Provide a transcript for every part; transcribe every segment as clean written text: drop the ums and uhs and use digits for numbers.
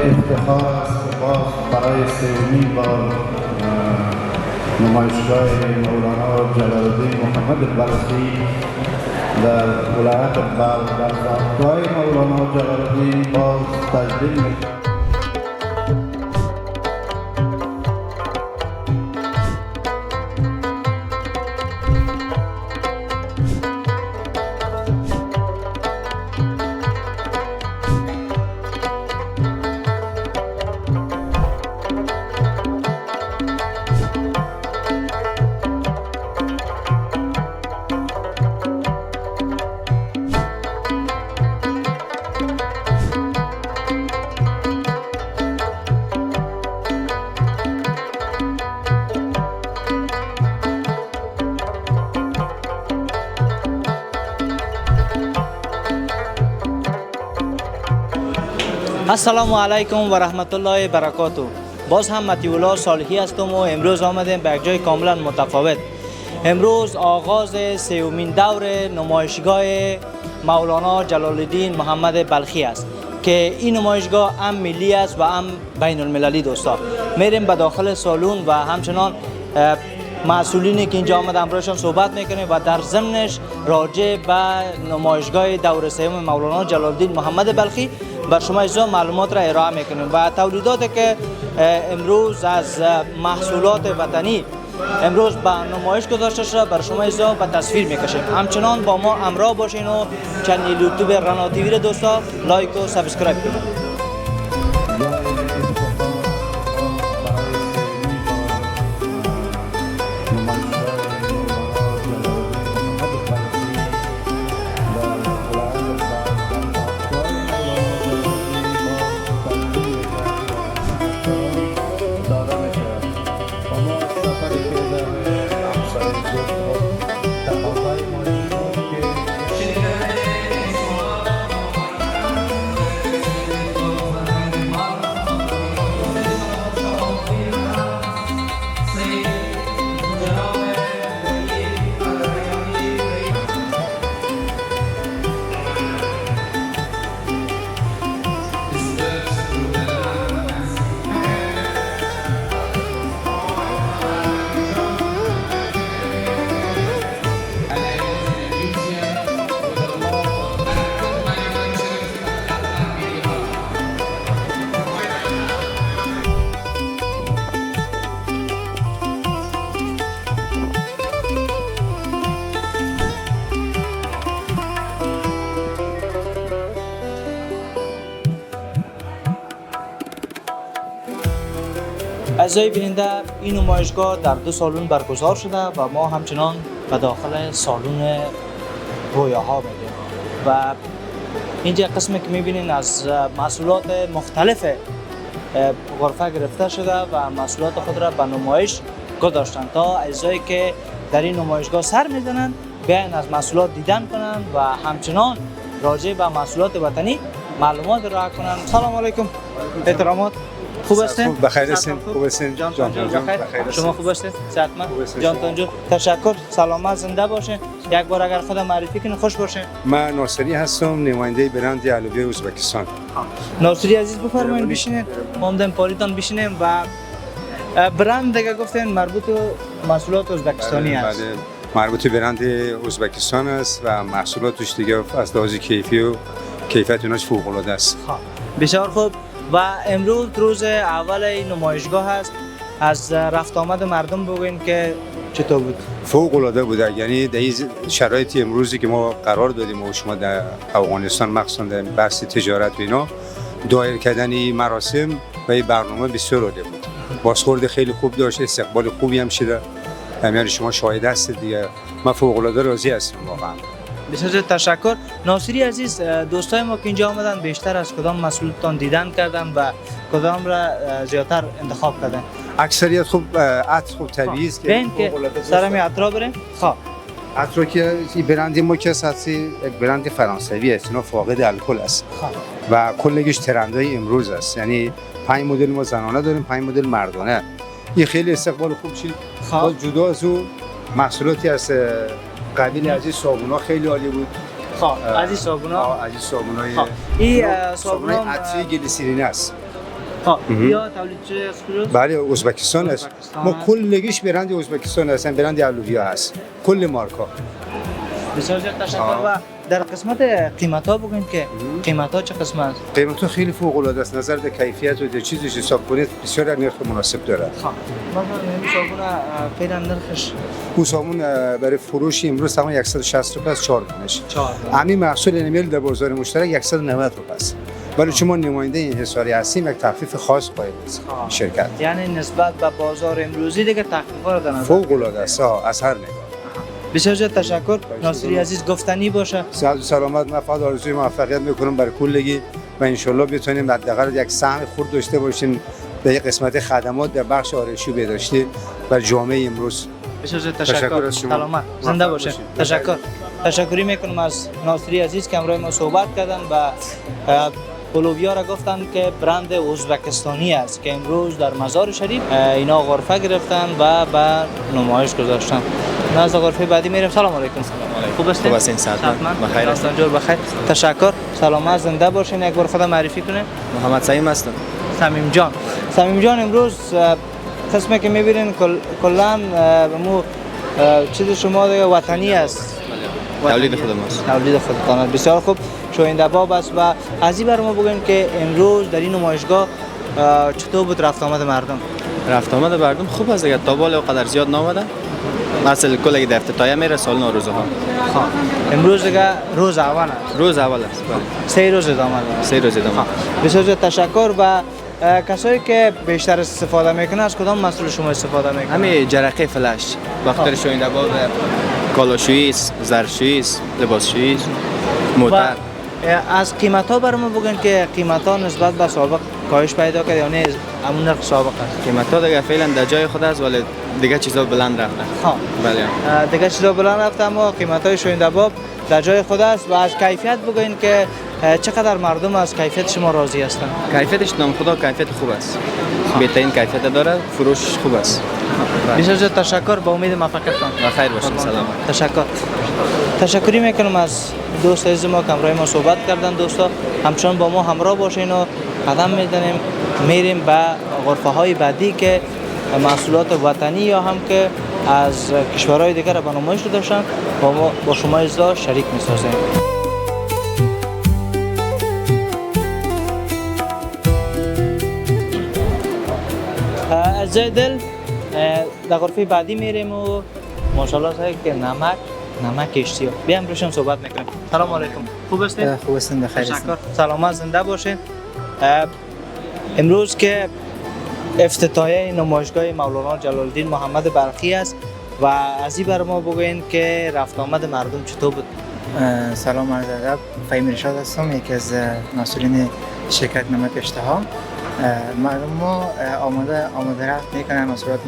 افتخار است که باز برای سومین بار نمایشگاه مولانا جلال الدین محمد بلخی در ولایت بلخ در زادگاه مولانا جلال الدین باز تجدید می‌شود. السلام علیکم و رحمت الله و برکاته. باز هم مطیع صالحی هستم و امروز آمدیم به یک جای کاملا متفاوت. امروز آغاز سومین دور نمایشگاه مولانا جلال الدین محمد بلخی است که این نمایشگاه هم ملی است و هم بین المللی دوستا. میریم به داخل سالن و همچنان مسئولینی که اینجا آمدن امروزشان صحبت میکنیم و در ضمنش راجع به نمایشگاه دور سوم مولانا جلال الدین محمد بلخی بر شما اجزا معلومات را ارائه میکنیم و تولیداتی که امروز از محصولات وطنی امروز به نمایش گذاشته شده بر شما اجزا به تصویر میکشیم. همچنان با ما همراه باشین و چنل یوتیوب رنا تیوی را دوستا لایک و سابسکرایب کنید. اعضای بیننده، این نمایشگاه در دو سالن برگزار شده و ما همچنان به داخل سالن رویاها میریم و اینجا قسمی که میبینین از محصولات مختلف غرفه گرفته شده و محصولات خود را به نمایش گذاشتن تا اعضایی که در این نمایشگاه سر میزنن بیاین از محصولات دیدن کنن و همچنان راجع به محصولات وطنی معلومات ارائه کنن. سلام علیکم، احترامات. خوب هستین؟ بخیر هستین؟ خوب هستین؟ جان بخیر. شما خوب هستین؟ صحتمند؟ جان جون. تشکر. سلامت زنده باشین. یک بار اگر خودم معرفی کنین خوش باشین. من ناصری هستم، نماینده برند علویه ازبکستان. ناصری عزیز بفرمایید بشینین. ما هم پالیتان بشینیم و برند دیگه گفتین مربوط به محصولات ازبکستانی است. بله، مربوط به برند ازبکستان است و محصولاتش دیگه از لحاظ کیفی و کیفیت اوناش فوق العاده است. بسیار خوب. و امروز روز اول این نمایشگاه است. از رفت آمد مردم بگوین که چطور بود؟ فوق العاده بوده. یعنی در این شرایط امروزی که ما قرار دادیم و شما در افغانستان مخصوصا در بحث تجارت و اینا دایر کردن این مراسم و این برنامه بسیار عالی بود. بازخورد خیلی خوب داشت، استقبال خوبی هم شده. همین شما شاهد هستید دیگه. من فوق العاده راضی هستم واقعا. بسیار تشکر. ناصری عزیز، دوستای ما که اینجا آمدن بیشتر از کدام محصولتان دیدن کردن و کدام را زیادتر انتخاب کردن؟ اکثریت خوب عطر خوب طبیعی است که سرمی عطر بریم. خب عطر که برند ما که اساسی یک برند فرانسوی است، اینا فاقد الکل است و کلش ترندهای امروز است. یعنی 5 مدل ما زنانه داریم، 5 مدل مردانه. این خیلی استقبال خوب شد. جدا از اون محصولاتی از قبیل عزیز صابونا خیلی عالی بود. عزیز صابونا، عزیز صابونای این صابون عطری گلیسرین است. ها یا تولید چه از کجاست؟ بله ازبکستان است. ما کلگیش برند ازبکستان هستن، برند الوویا هست. کل مارکا. بسیار زیاد تشکر. و در قسمت قیمت ها بگوین که قیمت ها چه قسمت است؟ قیمت ها خیلی فوق العاده است. نظر به کیفیت و چیزش حساب کنید بسیار نرخ مناسب داره. ها مثلا این صابون فعلا نرخش او صابون برای فروش امروز تقریبا 160 روپیه است 4 دونش. 4 همین محصول انمیل در بازار مشترک 190 روپیه است. ولی شما نماینده این حصاری هستیم یک تخفیف خاص خواهید شرکت. یعنی نسبت به بازار امروزی دیگه تخفیف‌ها را در نظر فوق العاده است از هر نگاه. بسیار زیاد تشکر. ناصری عزیز گفتنی باشه. صحت و سلامت. من فقط آرزوی موفقیت میکنم برای کلگی و ان شاءالله بتونیم حداقل یک سهم خورد داشته باشیم به یک قسمت خدمات در بخش آرایشی و بهداشتی بر جامعه امروز. بسیار زیاد تشکر. سلامت زنده باشه. تشکر. تشکری میکنم از ناصری عزیز که امروز ما صحبت کردن و پلوویا را گفتن که برند ازبکستانی است که امروز در مزار شریف اینا غرفه گرفتن و به نمایش گذاشتن. نزد غرفه بعدی میریم. سلام علیکم. خوب هستین؟ خوب هستین؟ بخیر هستین؟ جور بخیر. تشکر. سلامت زنده باشین. یک بار خودم معرفی کنین. محمد سعیم هستم. صمیم جان. صمیم جان امروز قسمی که میبینین کلا مو چیز شما دیگه وطنی است. تولید خود ماست. تولید خودتان است. بسیار خوب. شوینده باب است و از این برای ما بگوین که امروز در این نمایشگاه چطور بود رفت آمد مردم؟ رفت آمد مردم خوب است دیگه، تا بالا قدر زیاد نامده. مثلا کل اگه دفتر تایا میره سال نوروز ها. امروز دیگه روز اول است. روز اول است. بله. 3 روز ادامه داره. 3 روز ادامه. بسیار زیاد تشکر. و کسایی که بیشتر استفاده میکنن از کدام محصول شما استفاده میکنن؟ همین جرقه فلش. بخاطر شوینده باب کالاشویی است، ظرفشویی است، لباسشویی است، موتر. از قیمت ها برام بگن که قیمت ها نسبت به سابق کاهش پیدا کرد یا نه همون نرخ سابق است؟ قیمت ها دیگه فعلا در جای خود است ولی دیگه چیزا بلند رفته. بله. دیگه چیزا بلند رفته اما قیمت های شوینده باب در جای خود است. و از کیفیت بگوین که چقدر مردم از کیفیت شما راضی هستند؟ کیفیتش نام خدا کیفیت خوب است. بهترین کیفیت داره، فروش خوب است. بسیار زیاد تشکر. با امید موفقیتتان. بخیر باشین. سلام. تشکر. تشکری میکنم از دوست عزیز ما که همراه ما صحبت کردن. دوستا همچنان با ما همراه باشین و قدم میزنیم میریم به غرفه های بعدی که محصولات وطنی یا هم که از کشورهای دیگر به نمایش داشتن با شما ازدا شریک میسازیم. از جای دل در غرفه بعدی میریم و ماشاءالله صاحب که نمک اشتیا بیام روشن صحبت میکنیم. سلام علیکم. خوب هستین؟ خوب هستین. بخیر هستین. تشکر. سلامت زنده باشین. امروز که افتتاحیه نمایشگاه مولانا جلال الدین محمد بلخی است و از این بر ما بگوین که رفت آمد مردم چطور بود؟ سلام عرض ادب. فهیم رشاد هستم، یکی از مسئولین شرکت نمک اشتها. مردم ما آماده رفت میکنن، مسئولات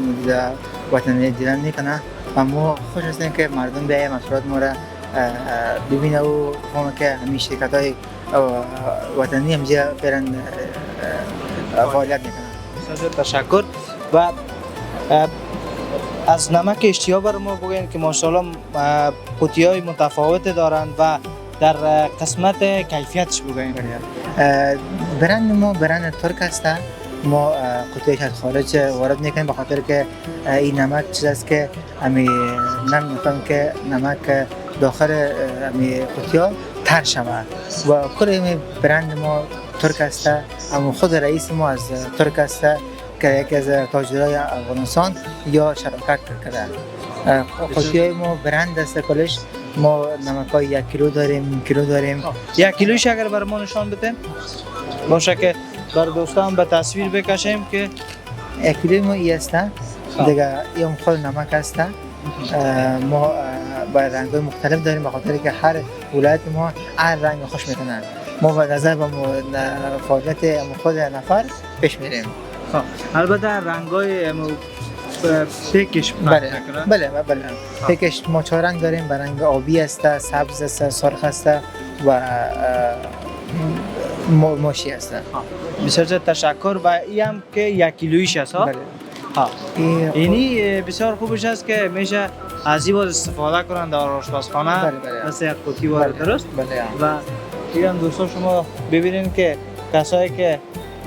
وطنی دیدن میکنن و ما خوش هستیم که مردم بیاید مسئولات ما را ببینه و فهمه که همین شرکت های وطنی همجا برن فعالیت میکنن. تشکر. و از نمک اشتیا بر ما بگوین که ماشاءالله قوطی های متفاوت دارند و در قسمت کیفیتش بگوین. برند ما برند ترک است. ما قوطیش از خارج وارد میکنیم به خاطر که این نمک چیز است که نمی‌فهم که نمک داخل قوطی ها تر شود و کل این برند ما ترک است. اما خود رئیس ما از ترک است که یکی از تاجرای افغانستان یا شراکت کرده. قوطی ما برند است کلش. ما نمک های 1 کیلو داریم، کیلو داریم. 1 کیلویش اگر بر ما نشان بدین باشه که بر دوستان به تصویر بکشیم که 1 کیلوی ما ای است دیگه. این خود نمک است. ما با رنگ های مختلف داریم به خاطر که هر ولایت ما هر رنگ خوش میکنن. ما به نظر با فعالیت خود نفر پیش میریم. البته رنگ های پیکش بله پیکش ما 4 رنگ داریم. رنگ آبی است، سبز است، سرخ است و ماشی است. بسیار تشکر. و این هم که 1 کیلویش است. بله. اینی بسیار خوبش است که میشه از این باز استفاده کنند در آشپزخانه. بله. مثل یک قوطی وارد درست. بله. و این دوستان شما ببینید که کسایی که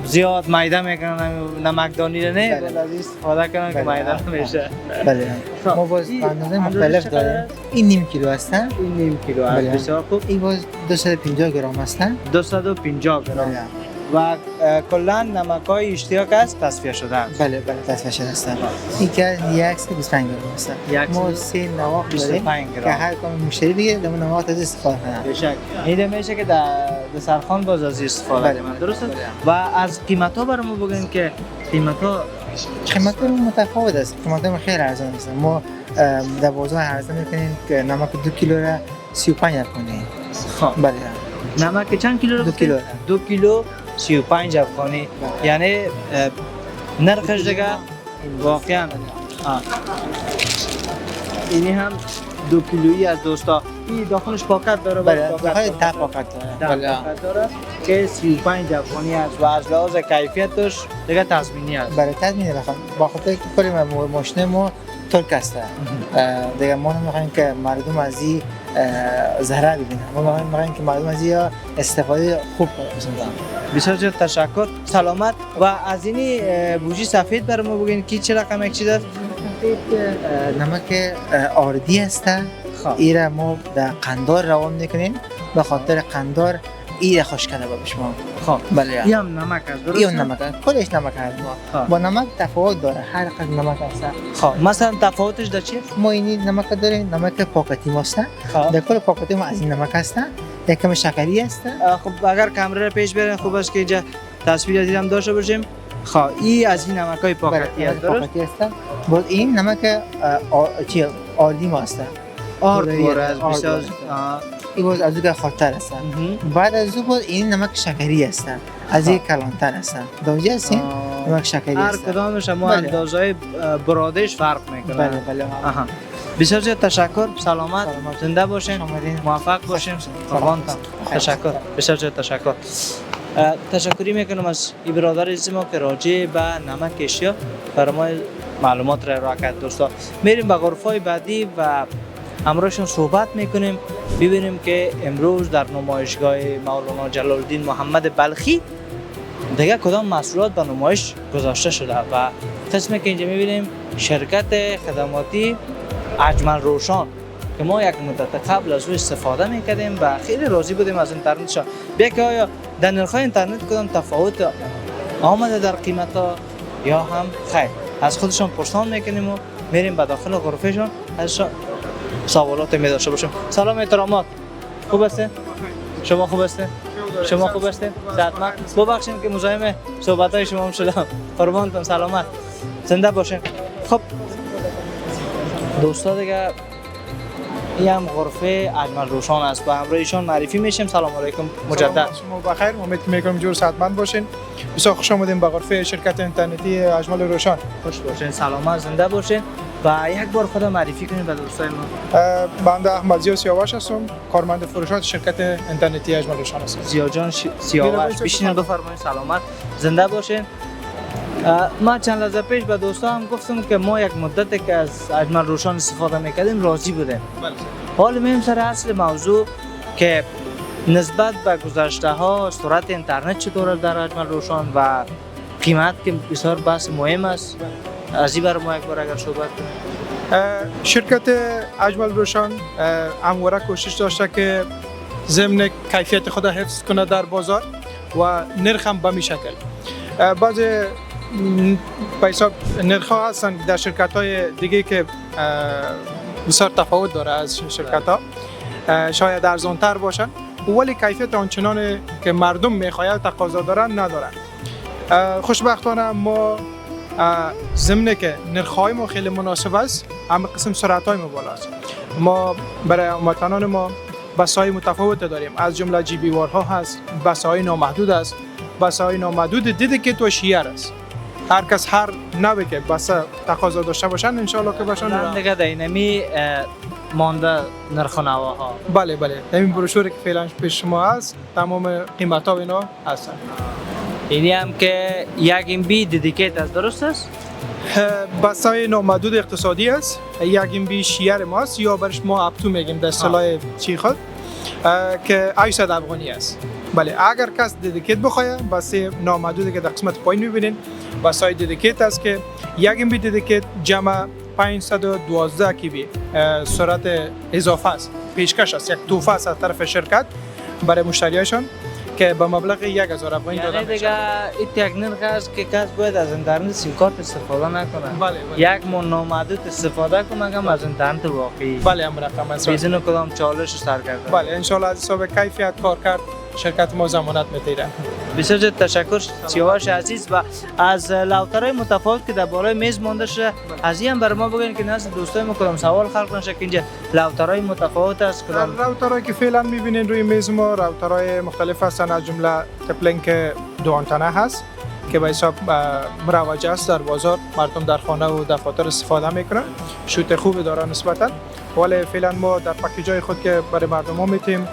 زیاد میده میکنن نمکدانی رو نه بله. ولی از این استفاده کنن که بله. میده نمیشه. بله خب، ما باز این اندازه اندازه مختلف چقدر داریم. است؟ این نیم کیلو هستن. این نیم کیلو است. بله. بسیار خوب. این باز 250 گرم هستن. 250 گرم بله و کلا نمک‌های اشتیاق است تصفیه شده است. بله تصفیه شده هستن. این که 125 گرم هستن. ما 3 نواق داریم 25 که گرم. هر کام مشتری بگه در اون نواق از استفاده کنه. بشک این میشه که در دسترخوان باز از این استفاده بله. کنند. درسته؟ بله. و از قیمت ها برام بگین که قیمت ها قیمت متفاوت است. قیمت خیلی ارزان است. ما در بازار عرضه میکنیم که نمک 2 کیلو را 35 افغانی. خب بله. نمک چند کیلو رو 2 گفتید؟ کیلو. 2 کیلو 35 افغانی. یعنی نرخش دیگه واقعا اینی هم 2 کیلویی از دوستا. این داخلش پاکت داره. بله. پاکت های داره. 10 پاکت ده داره. بله. پاکت داره که 35 افغانی است و از لحاظ کیفیتش دیگه تضمینی است. برای تضمین بخوام با خاطر که کلی ماشین ما ترک است. دیگه ما نمیخوایم که مردم از این ضرر ببینن. ما میخوایم که مردم از این استفاده خوب کنن. بسیار زیاد تشکر. سلامت. و از اینی بوجی سفید برای ما بگین کی چه رقم یک چی داره؟ نمک آردی است. خب. ایره ما در قندار روان میکنیم به خاطر قندار ایره خوش کنه با شما. خب بله. این هم نمک است درسته؟ این نمک است. کلش نمک است. خب. با نمک تفاوت داره. هر قسم نمک است. خب مثلا تفاوتش در چیه؟ ما اینی نمک داریم. نمک پاکتی ماست. خب در کل پاکتی ما از این نمک است. یکم شکری است. خب اگر کامره رو پیش برین خوب است که اینجا تصویر دیدم داشته باشیم. خب این از این نمک‌های پاکتی است درست؟ پاکتی است. باز این نمک چی آردی ما است. آرد بوره از آرد بسیار بوره. این باز از اون خاطر است. بعد از اون باز این نمک شکری است. از این کلانتر است. دوجه است این نمک شکری هر است. کدامش ما بله. اندازهای برادش فرق میکنه. بله بله. آها. بسیار زیاد تشکر. سلامت. زنده باشین. آمدین. موفق باشین. قربانتان. تشکر. بسیار زیاد تشکر. تشکری میکنم از این برادر عزیز ما که راجع به نمک اشیا برای ما معلومات را ارائه کرد. دوستا میریم به غرفای بعدی و همراهشون صحبت میکنیم ببینیم که امروز در نمایشگاه مولانا جلال الدین محمد بلخی دیگه کدام محصولات به نمایش گذاشته شده و قسمی که اینجا میبینیم شرکت خدماتی اجمل روشن که ما یک مدت قبل از او استفاده میکردیم و خیلی راضی بودیم از اینترنتشان. بیا که آیا در نرخ اینترنت کدام تفاوت آمده در قیمت ها یا هم خیر از خودشان پرسان میکنیم و میریم به داخل غرفهشان ازشان سوالات می داشته باشیم. سلام احترامات. خوب هستین؟ شما خوب هستین؟ شما خوب هستین؟ صحتمند؟ ببخشید که مزاحم صحبت‌های شما هم شدم. قربانتون سلامت. زنده باشین. خب دوستا دیگه این هم غرفه اجمل روشن است. با همراه ایشان معرفی میشیم. سلام علیکم مجدد. شما بخیر. امید میکنم جور صحتمند باشین. بسیار خوش آمدین به غرفه شرکت اینترنتی اجمل روشن. خوش باشین. سلامت زنده باشین. و یک بار خود معرفی کنید به دوستای ما. بنده احمد زیا سیاوش هستم، کارمند فروشات شرکت اینترنتی اجمل روشن هستم. زیا جان سیاوش بشینید بفرمایید. سلامت زنده باشین. ما چند لحظه پیش به دوستا هم گفتم که ما یک مدتی که از اجمل روشن استفاده میکردیم راضی بودیم. حالا میریم سر اصل موضوع که نسبت به گذشته ها سرعت اینترنت چطور در اجمل روشن و قیمت که بسیار بحث مهم است. از این برای ما یک بار اگر صحبت کنیم. شرکت اجمل روشن همواره کوشش داشته که ضمن کیفیت خود حفظ کنه در بازار و نرخ هم به می شکل. بعضی به حساب نرخ ها هستن در شرکت های دیگه که بسیار تفاوت داره از شرکت ها، شاید ارزان تر باشن ولی کیفیت آنچنان که مردم میخواهند تقاضا دارن ندارن. خوشبختانه ما ضمن که نرخ‌های ما خیلی مناسب است، اما قسم سرعت‌های ما بالاست. ما برای هموطنان ما بس‌های متفاوت داریم، از جمله جی بی وارها هست، بس‌های نامحدود است، بس‌های نامحدود دیده که تو شیر است. هر کس هر نوعی که بس تقاضا داشته باشن ان شاءالله که باشن. دیگه دینمی مانده نرخ و نواها. بله بله، همین بروشوری که فعلا پیش شما هست تمام قیمت‌ها اینا هستن. اینی هم که یک ام بی ددیکیت است، درست است؟ بسای نامحدود اقتصادی است. یک ام بی شیر ماست یا برش ما اپتو میگیم در اصطلاح چی خود که 800 افغانی است. بله اگر کس ددیکیت بخواه بس نامحدودی که در قسمت پایین میبینین و سایت ددیکیت است که یک ام بی ددیکیت جمع 512 کیبی سرعت اضافه است، پیشکش است، یک تحفه است از طرف شرکت برای مشتریاشون که به مبلغ 1000 افغانی داده یعنی میشه. دیگه این تکنیک است که کس باید از اینترنت سیم کارت استفاده نکنه. بله یک ماه نامحدود استفاده کنه هم از اینترنت واقعی. بله هم رقم است. بدون کدام چالش سر کرده. بله ان شاء الله از حساب کیفیت کار کرد شرکت ما ضمانت می‌گیره. بسیار زیاد تشکر سیاوش عزیز و از لوترهای متفاوت که در بالای میز مانده شده از این هم برای ما بگین که نزد دوستای ما کدام سوال خلق نشه که اینجا لوترهای متفاوت است کدام راوترهایی که فعلا می‌بینین روی میز ما راوترهای مختلف هستن از جمله تپلینک دو آنتنه هست که به حساب مروج است در بازار مردم در خانه و دفاتر استفاده میکنن شوت خوبی داره نسبتا ولی فعلا ما در پکیجای خود که برای مردم ها میتیم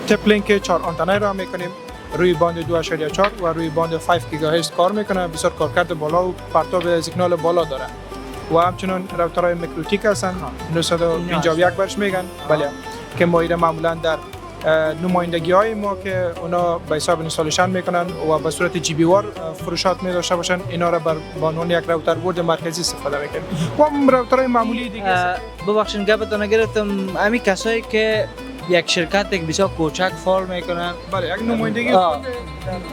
تپلینک 4 آنتنه را میکنیم روی باند 2.4 و روی باند 5 گیگاهرتز کار میکنه بسیار کارکرد بالا و پرتاب سیگنال بالا داره و همچنین راوترهای میکروتیک هستن 951 برش میگن بله که ما ایره معمولا در نمایندگی های ما که اونا به حساب اینستالیشن میکنن و به صورت جی بی وار فروشات می داشته باشن اینا را بر عنوان یک راوتر برد مرکزی استفاده میکنیم و هم راوترهای معمولی دیگه ببخشید گپتون گرفتم همین کسایی که یک شرکت یک بسیار کوچک فعال میکنن بله یک نمایندگی خود در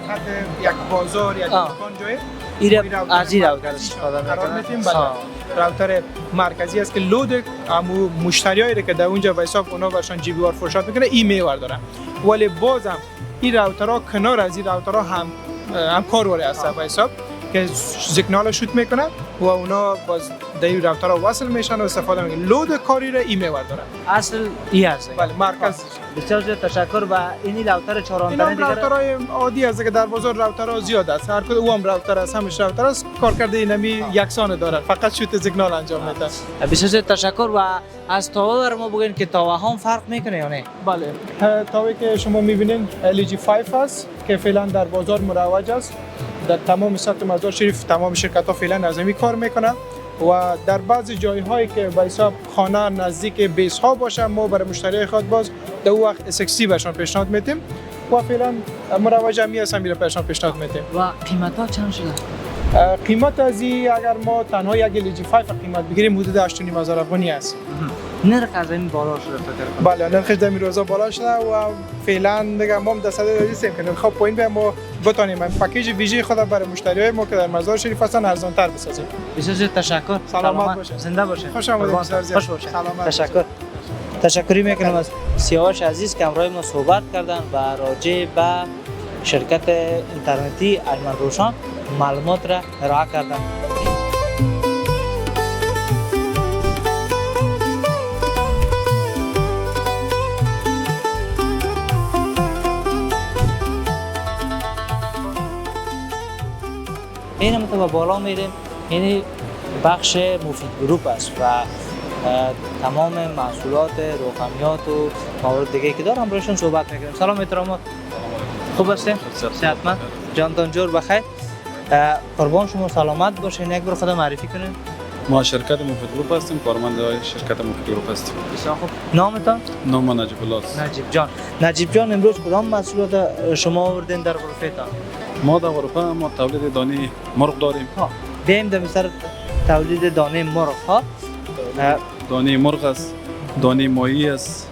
خط یک بازار یک دکان جای ایره از این راوتر استفاده قرار میکنن میتیم بله راوتر مرکزی است که لود امو مشتریایی که در اونجا به حساب اونا برشان جی بی وار فروشات میکنه ایمیل دارن ولی بازم این راوترها کنار از این راوترها هم کاربری هستن به حساب که سیگنال شوت میکنن و اونا باز در این راوترها وصل میشن و استفاده میکنن لود کاری را ایمیل دارن اصل ای هست بله مرکز بسیار زیاد تشکر و این راوتر 4 اینا آنتنه هم دیگه راوترهای عادی است که در بازار راوترها زیاد است هر کدوم او هم راوتر است همش راوتر است کارکرد اینمی یکسان داره فقط شوت سیگنال انجام میده بسیار زیاد تشکر و از تاوا بر ما بگین که تاوا هم فرق میکنه یا نه بله تاوی که شما میبینین LG 5 است که فعلا در بازار مروج است در تمام سطح مزار شریف تمام شرکت ها فعلا از این کار میکنن و در بعضی جایهایی که به حساب خانه نزدیک بیس ها باشه ما برای مشتری خود باز در اون وقت SXC برشان پیشنهاد میتیم و فعلا مروج همی هستن میره پیشنهاد پیشنهاد میتیم و قیمت ها چند شده قیمت از این اگر ما تنها یک LG 5 قیمت بگیریم حدود 8.5 افغانی است نرخ از این بالا شده فکر کنم بله نرخش در این روزا بالا شده و فعلا دیگه ما هم دست دادیم که نرخ پایین به ما بتونیم این پکیج ویژه خود برای مشتریای ما که در مزار شریف هستن ارزان تر بسازیم بسیار زیاد تشکر سلامت باشید. زنده باشید خوش آمدید. بسیار زیاد. خوش باشید سلامت تشکر تشکری میکنم از سیاوش عزیز که همراه ما صحبت کردن و راجع به شرکت اینترنتی اجمل روشن معلومات را ارائه کردن این هم تو بالا میریم این بخش مفید گروپ است و تمام محصولات روغنیات و موارد دیگه که دارم روشون صحبت میکنیم سلام احترامات خوب هستین؟ صحتمند؟ جانتان جور بخیر قربان شما سلامت باشین یک بار خدا معرفی کنین ما شرکت مفید گروپ هستیم کارمند شرکت مفید گروپ هستیم بسیار خوب نامتان؟ نام نجیب الله است نجیب جان امروز کدام محصولات شما آوردین در غرفتان؟ ما در غرفه ما تولید دانه مرغ داریم بیم در مثل تولید دانه مرغ ها دانه مرغ است دانه ماهی است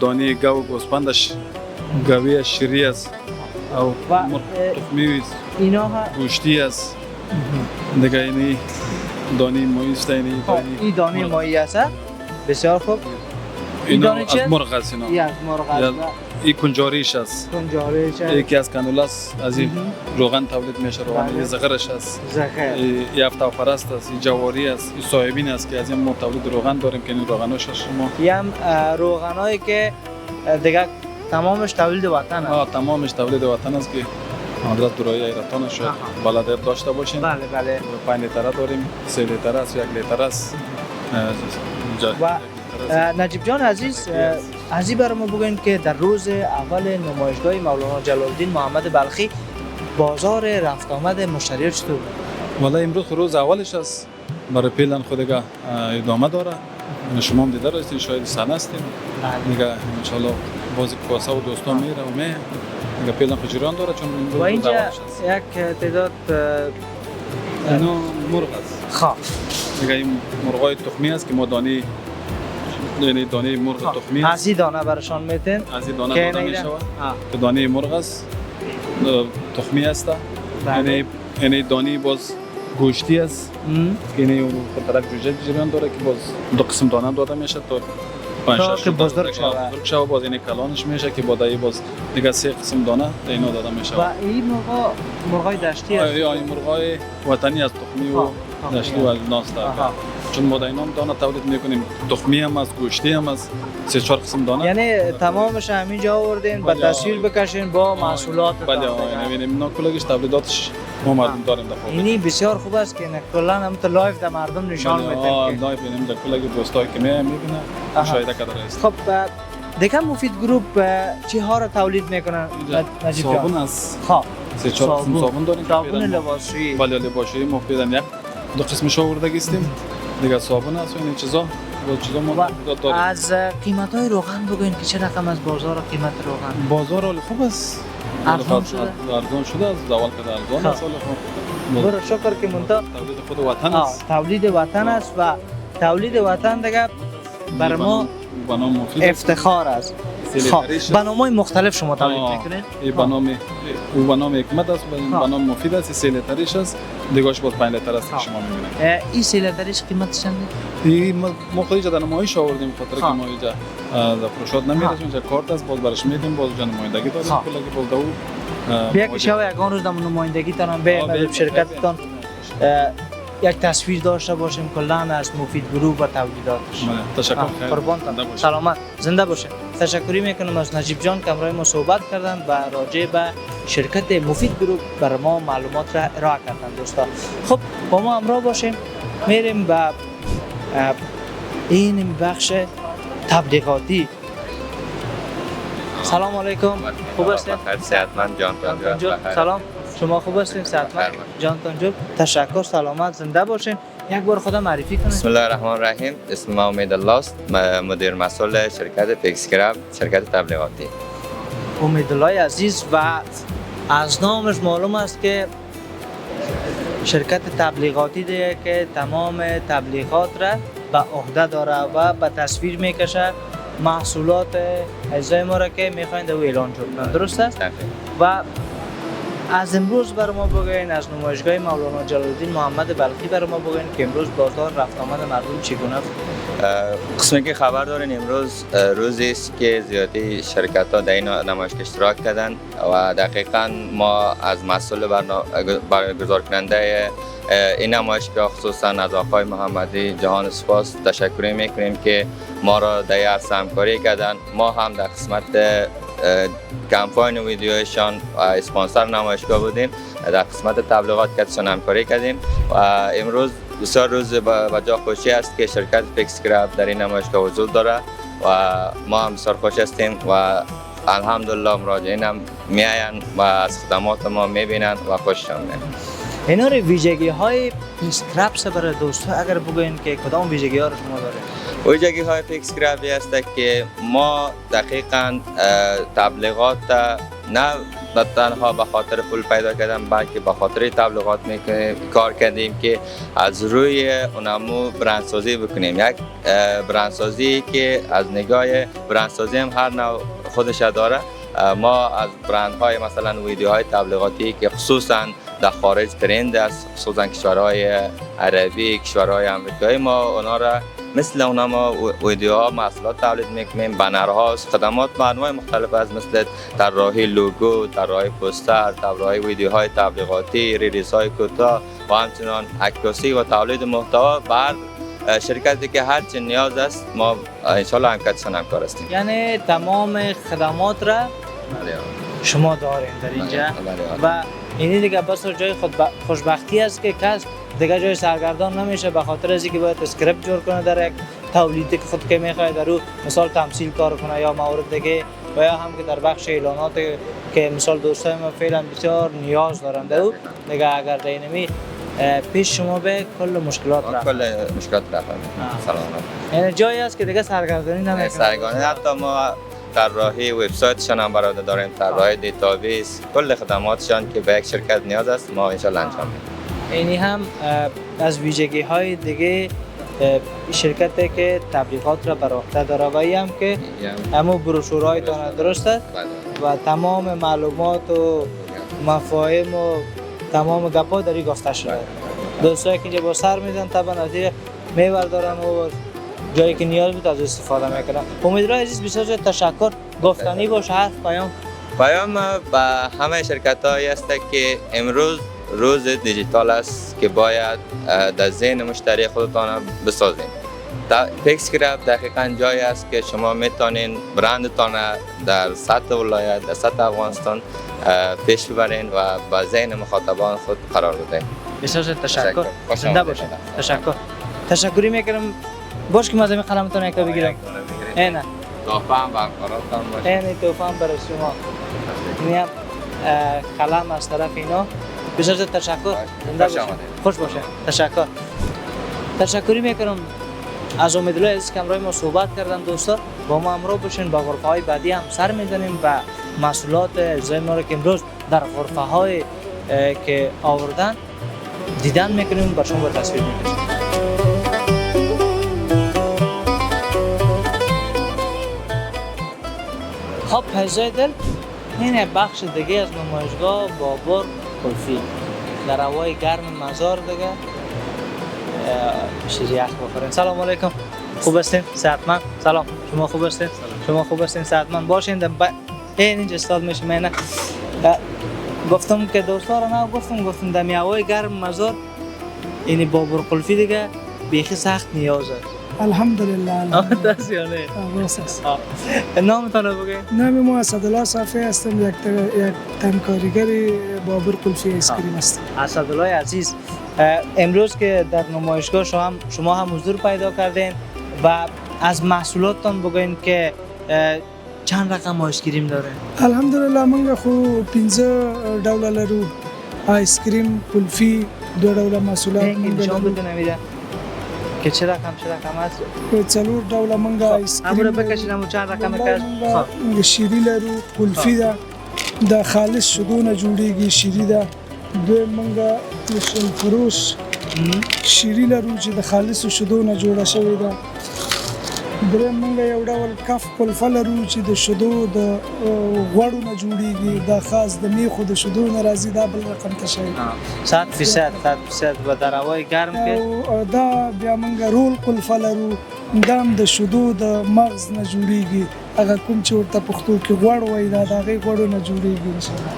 دانه گاو گوسفندش گاوی شیری است او و مرغ تخمی است اینا ها گوشتی است دیگه اینی دانه ماهی است این دانه ماهی است بسیار خوب اینا دانه چیه؟ از مرغ است اینا این از مرغ است این کنجاریش است کنجاریش یکی از کانولاس از این روغن تولید میشه روغن زغرش است زخیر یافتا پرست است جواری است این صاحبین است که از این ما تولید روغن داریم که این روغناش شما یم روغنایی که دیگه تمامش تولید وطن است تمامش تولید وطن است که حضرت دورایی ایران شد بلادر داشته باشین بله 5 لیتر داریم 3 لیتر است 1 لیتر است و نجیب جان عزیز از این برای ما بگوین که در روز اول نمایشگاه مولانا جلال الدین محمد بلخی بازار رفت آمد مشتریان چطور بود؟ والا امروز روز اولش است برای پیلن خودگاه ادامه داره شما هم دیده رستین شاید سن هستیم دیگه انشالله بازی کاسه و دوستان میره و می اگه پیدا خجران داره چون و امروز اینجا زوالش است. یک تعداد اینا مرغ است. خواه دیگه این مرغای تخمی است که ما دانه یعنی دانه مرغ تخمی است. از این دانه برشان میتین از این دانه که داده نیده؟ میشود آه. که دانه مرغ است تخمی است. بله. یعنی دانه باز گوشتی است ام. که یعنی به طرف جوجه جریان داره که باز دو قسم دانه داده میشه تا تا که بزرگ شود. بزرگ شود باز این کلانش میشه که بعد باز دیگه 3 قسم دانه اینا داده میشه. و این مرغای دشتی است. این مرغای وطنی از تخمی و دشتی و ناست. چون ما اینا دانه تولید میکنیم، تخمی هم از گوشتی هم از 3-4 قسم دانه. یعنی تمامش همینجا آوردین به تصویر بکشین با محصولات. بله ببینیم اینا کلگش تولیداتش ما مردم داریم در خود. اینی بسیار خوب است که کلا هم تو لایو در مردم نشان میدین که لایو ببینیم در کلگی دوستایی که میبینه مشاهده کرده است. خب دیگه مفید گروپ چی ها را تولید میکنن نجیب جان؟ صابون است. خب 3-4 قسم صابون داریم. صابون لباسشویی. بله لباسشویی مفیدن. یک دو قسمش آورده گستیم. دیگه صابون است و این چیزا ما داریم. از قیمت های روغن بگوین که چه رقم از بازار قیمت روغن؟ بازار حال خوب است. ارزان شده؟ ارزان شده است. زوال کرده ارزان است. برو شکر که منتها تولید خود وطن است. تولید وطن است و تولید وطن دیگه بر ما بنام مفید افتخار است. بنام‌های مختلف شما تولید میکنین؟ این بنام حکمت است، بنام مفید است، 3 لیتریش است، دیگه‌اش باز 5 لیتر است که شما می‌بینید. این 3 لیتریش قیمتش چنده؟ این ما خودی در نمایش آوردیم خاطر که ما اینجا در فروشات نمی‌رسیم، اینجا کارت است، باز برش میدیم، باز جان نمایندگی داریم، کلی باز دو بیا که شما یگان روز در نمایندگی تان به شرکتتان یک تصویر داشته باشیم کلا از مفید گروه و تولیداتش. تشکر. قربانتان. سلامت زنده باشین. تشکری میکنم از نجیب جان که همراه ما صحبت کردن و راجع به شرکت مفید گروه بر ما معلومات را ارائه کردن دوستا. خب با ما همراه باشیم، میریم به این بخش تبلیغاتی. سلام علیکم. خوب هستید؟ صحتمند جانتان جان. سلام. شما خوب هستین؟ صحتمند جانتان جان. تشکر. سلامت زنده باشین. یک بار خدا معرفی کنید. بسم الله الرحمن الرحیم. اسم ما امید الله است. مدیر مسئول شرکت فیکسکراب، شرکت تبلیغاتی. امید الله عزیز و از نامش معلوم است که شرکت تبلیغاتی دیگه که تمام تبلیغات را به عهده داره و به تصویر میکشه محصولات اجزای ما را که میخواین در اعلان کنند. درست است؟ و از امروز بر ما بگوین از نمایشگاه مولانا جلال الدین محمد بلخی بر ما بگوین که امروز بازار رفت آمد مردم چگونه است؟ قسمی که خبر دارین امروز روزی است که زیادی شرکت ها در این نمایشگاه اشتراک کردند و دقیقاً ما از مسئول برگزار کننده این نمایشگاه خصوصا از آقای محمدی جهان سپاس تشکر میکنیم که ما را در عرصه همکاری کردند. ما هم در قسمت کمپاین و ویدیوشان و اسپانسر نمایشگاه بودیم، در قسمت تبلیغات کتشان همکاری کردیم و امروز بسیار روز با جا خوشی است که شرکت فیکسکراب در این نمایشگاه وجود داره و ما هم بسیار خوش هستیم و الحمدلله مراجعین هم میاین و از خدمات ما میبینند و خوششان میاد. اینا رو ویژگی های فیکسکراب برای دوستا اگر بگوین که کدام ویژگی ها رو شما داره؟ ویژگی های فیکسکراب است که ما دقیقاً تبلیغات نه تنها به خاطر پول پیدا کردن بلکه به خاطر تبلیغات کار کردیم که از روی اونمو برندسازی بکنیم. یک برندسازی که از نگاه برندسازی هم هر نوع خودش داره. ما از برندهای مثلا ویدیوهای تبلیغاتی که خصوصا در خارج ترند است، خصوصا کشورهای عربی، کشورهای آمریکایی، ما اونا را مثل اونا ما ویدیوها محصولات تولید میکنیم، بنرها، خدمات انواع مختلف از مثل طراحی لوگو، طراحی پوستر، طراحی ویدیوهای تبلیغاتی، ریلیزهای کوتاه و همچنین عکاسی و تولید محتوا بر شرکتی که هر چه نیاز است ما ان شاء الله همکار هستیم. یعنی تمام خدمات را شما دارین در اینجا و اینی دیگه بس جای خود خوشبختی است که کس دیگه جای سرگردان نمیشه به خاطر از اینکه باید اسکریپت جور کنه در یک تولیدی که خود که میخواد در رو مثال تمثیل کار کنه یا موارد دیگه و یا هم که در بخش اعلانات که مثال دوستای ما فعلا بسیار نیاز دارن در او دیگه اگر دینمی پیش شما به کل مشکلات رفت. کل مشکلات رفت. سلام. یعنی جایی است که دیگه سرگردانی نمیکنه. سرگردانی حتی ما طراحی وبسایتشان هم برای داریم، طراحی دیتابیس، کل خدماتشان که به یک شرکت نیاز است ما انشالله انجام میدیم. اینی هم از ویژگی های دیگه شرکتی که تبلیغات را بر عهده داره و این هم که همون بروشورهای تان درست است و تمام معلومات و مفاهیم و تمام گپا در این گفته شده. دوستایی که اینجا با سر میزن طبعا از این میبردارن و جایی که نیاز بود از استفاده میکنن. امیدوارم عزیز بسیار زیاد تشکر. گفتنی باشه حرف پیام به همه شرکت هایی است که امروز روز دیجیتال است که باید در ذهن مشتری خودتان بسازین. پیکسکرافت دقیقاً جایی است که شما میتونین برندتان در سطح ولایت، در سطح افغانستان پیش ببرین و با ذهن مخاطبان خود قرار بدین. بسیار تشکر. زنده باشین. تشکر. تشکری میکنم. باش که مازمی قلمتون یک تا بگیرم. اینه. تحفه هم برقرارتان باشه. اینه تحفه هم برای شما. اینم قلم از طرف اینا. بسیار تشکر. زنده باشین. خوش باشه. تشکر. تشکری میکنم از امیدوار عزیز که همراه ما صحبت کردن. دوستا با ما همراه باشین. با غرفه های بعدی هم سر میزنیم و محصولات اجزای ما رو که امروز در غرفه های که آوردن دیدن میکنیم بر شما تصویر میکنیم. خب حضای دل این بخش دیگه از نمایشگاه بابر کلفی در هوای گرم مزار دیگه شیریخ بخورین. سلام علیکم، خوب هستین؟ صحتمند؟ سلام، شما خوب هستین؟ شما خوب هستین؟ صحتمند باشین. اینجا استاد میشه من گفتم که دوستا رو نه گفتم در هوای گرم مزار این بابر کلفی دیگه بیخی سخت نیازه. الحمدلله. دستیانه نامتان رو بگید؟ نام ما اسدالله صافی هستم، یک تن کارگر بابر کلفی ایسکریم هستم. اسدالله عزیز، امروز که در نمایشگاه شما هم حضور پیدا کردین و از محصولاتتان بگوین که چند رقم آیسکریم داره؟ الحمدلله منگا خو 15 ډوله لرو، آیسکریم، کلفی، 2 ډوله محصولات منگا نشان لرو بده نمیده که چه رقم هست؟ 4 ډوله منگا آیسکریم امروز بکشیدم و چند رقم کش؟ شیری لرو، کلفی ده د خالص شیدو نه جوړیږي، شیری ده. دوی منگا فروش شیری لرو چې د خالص شیدو نه جوړه شوې ده. دریم منگا یو ډول کف کلفه لرو چې د شیدو د غوړو نه جوړیږي، دا خاص د میخو د شیدو نه راځي، دا بل رقم ته شوی. 100% و در هوای گرم که دا بیا منگا رول کلفه لرو، دا هم د شیدو د مغز نه جوړیږي، هغه کوم چې ورته پښتو کې غوړ وایي دا د هغې غوړو نه جوړیږي انشاءالله.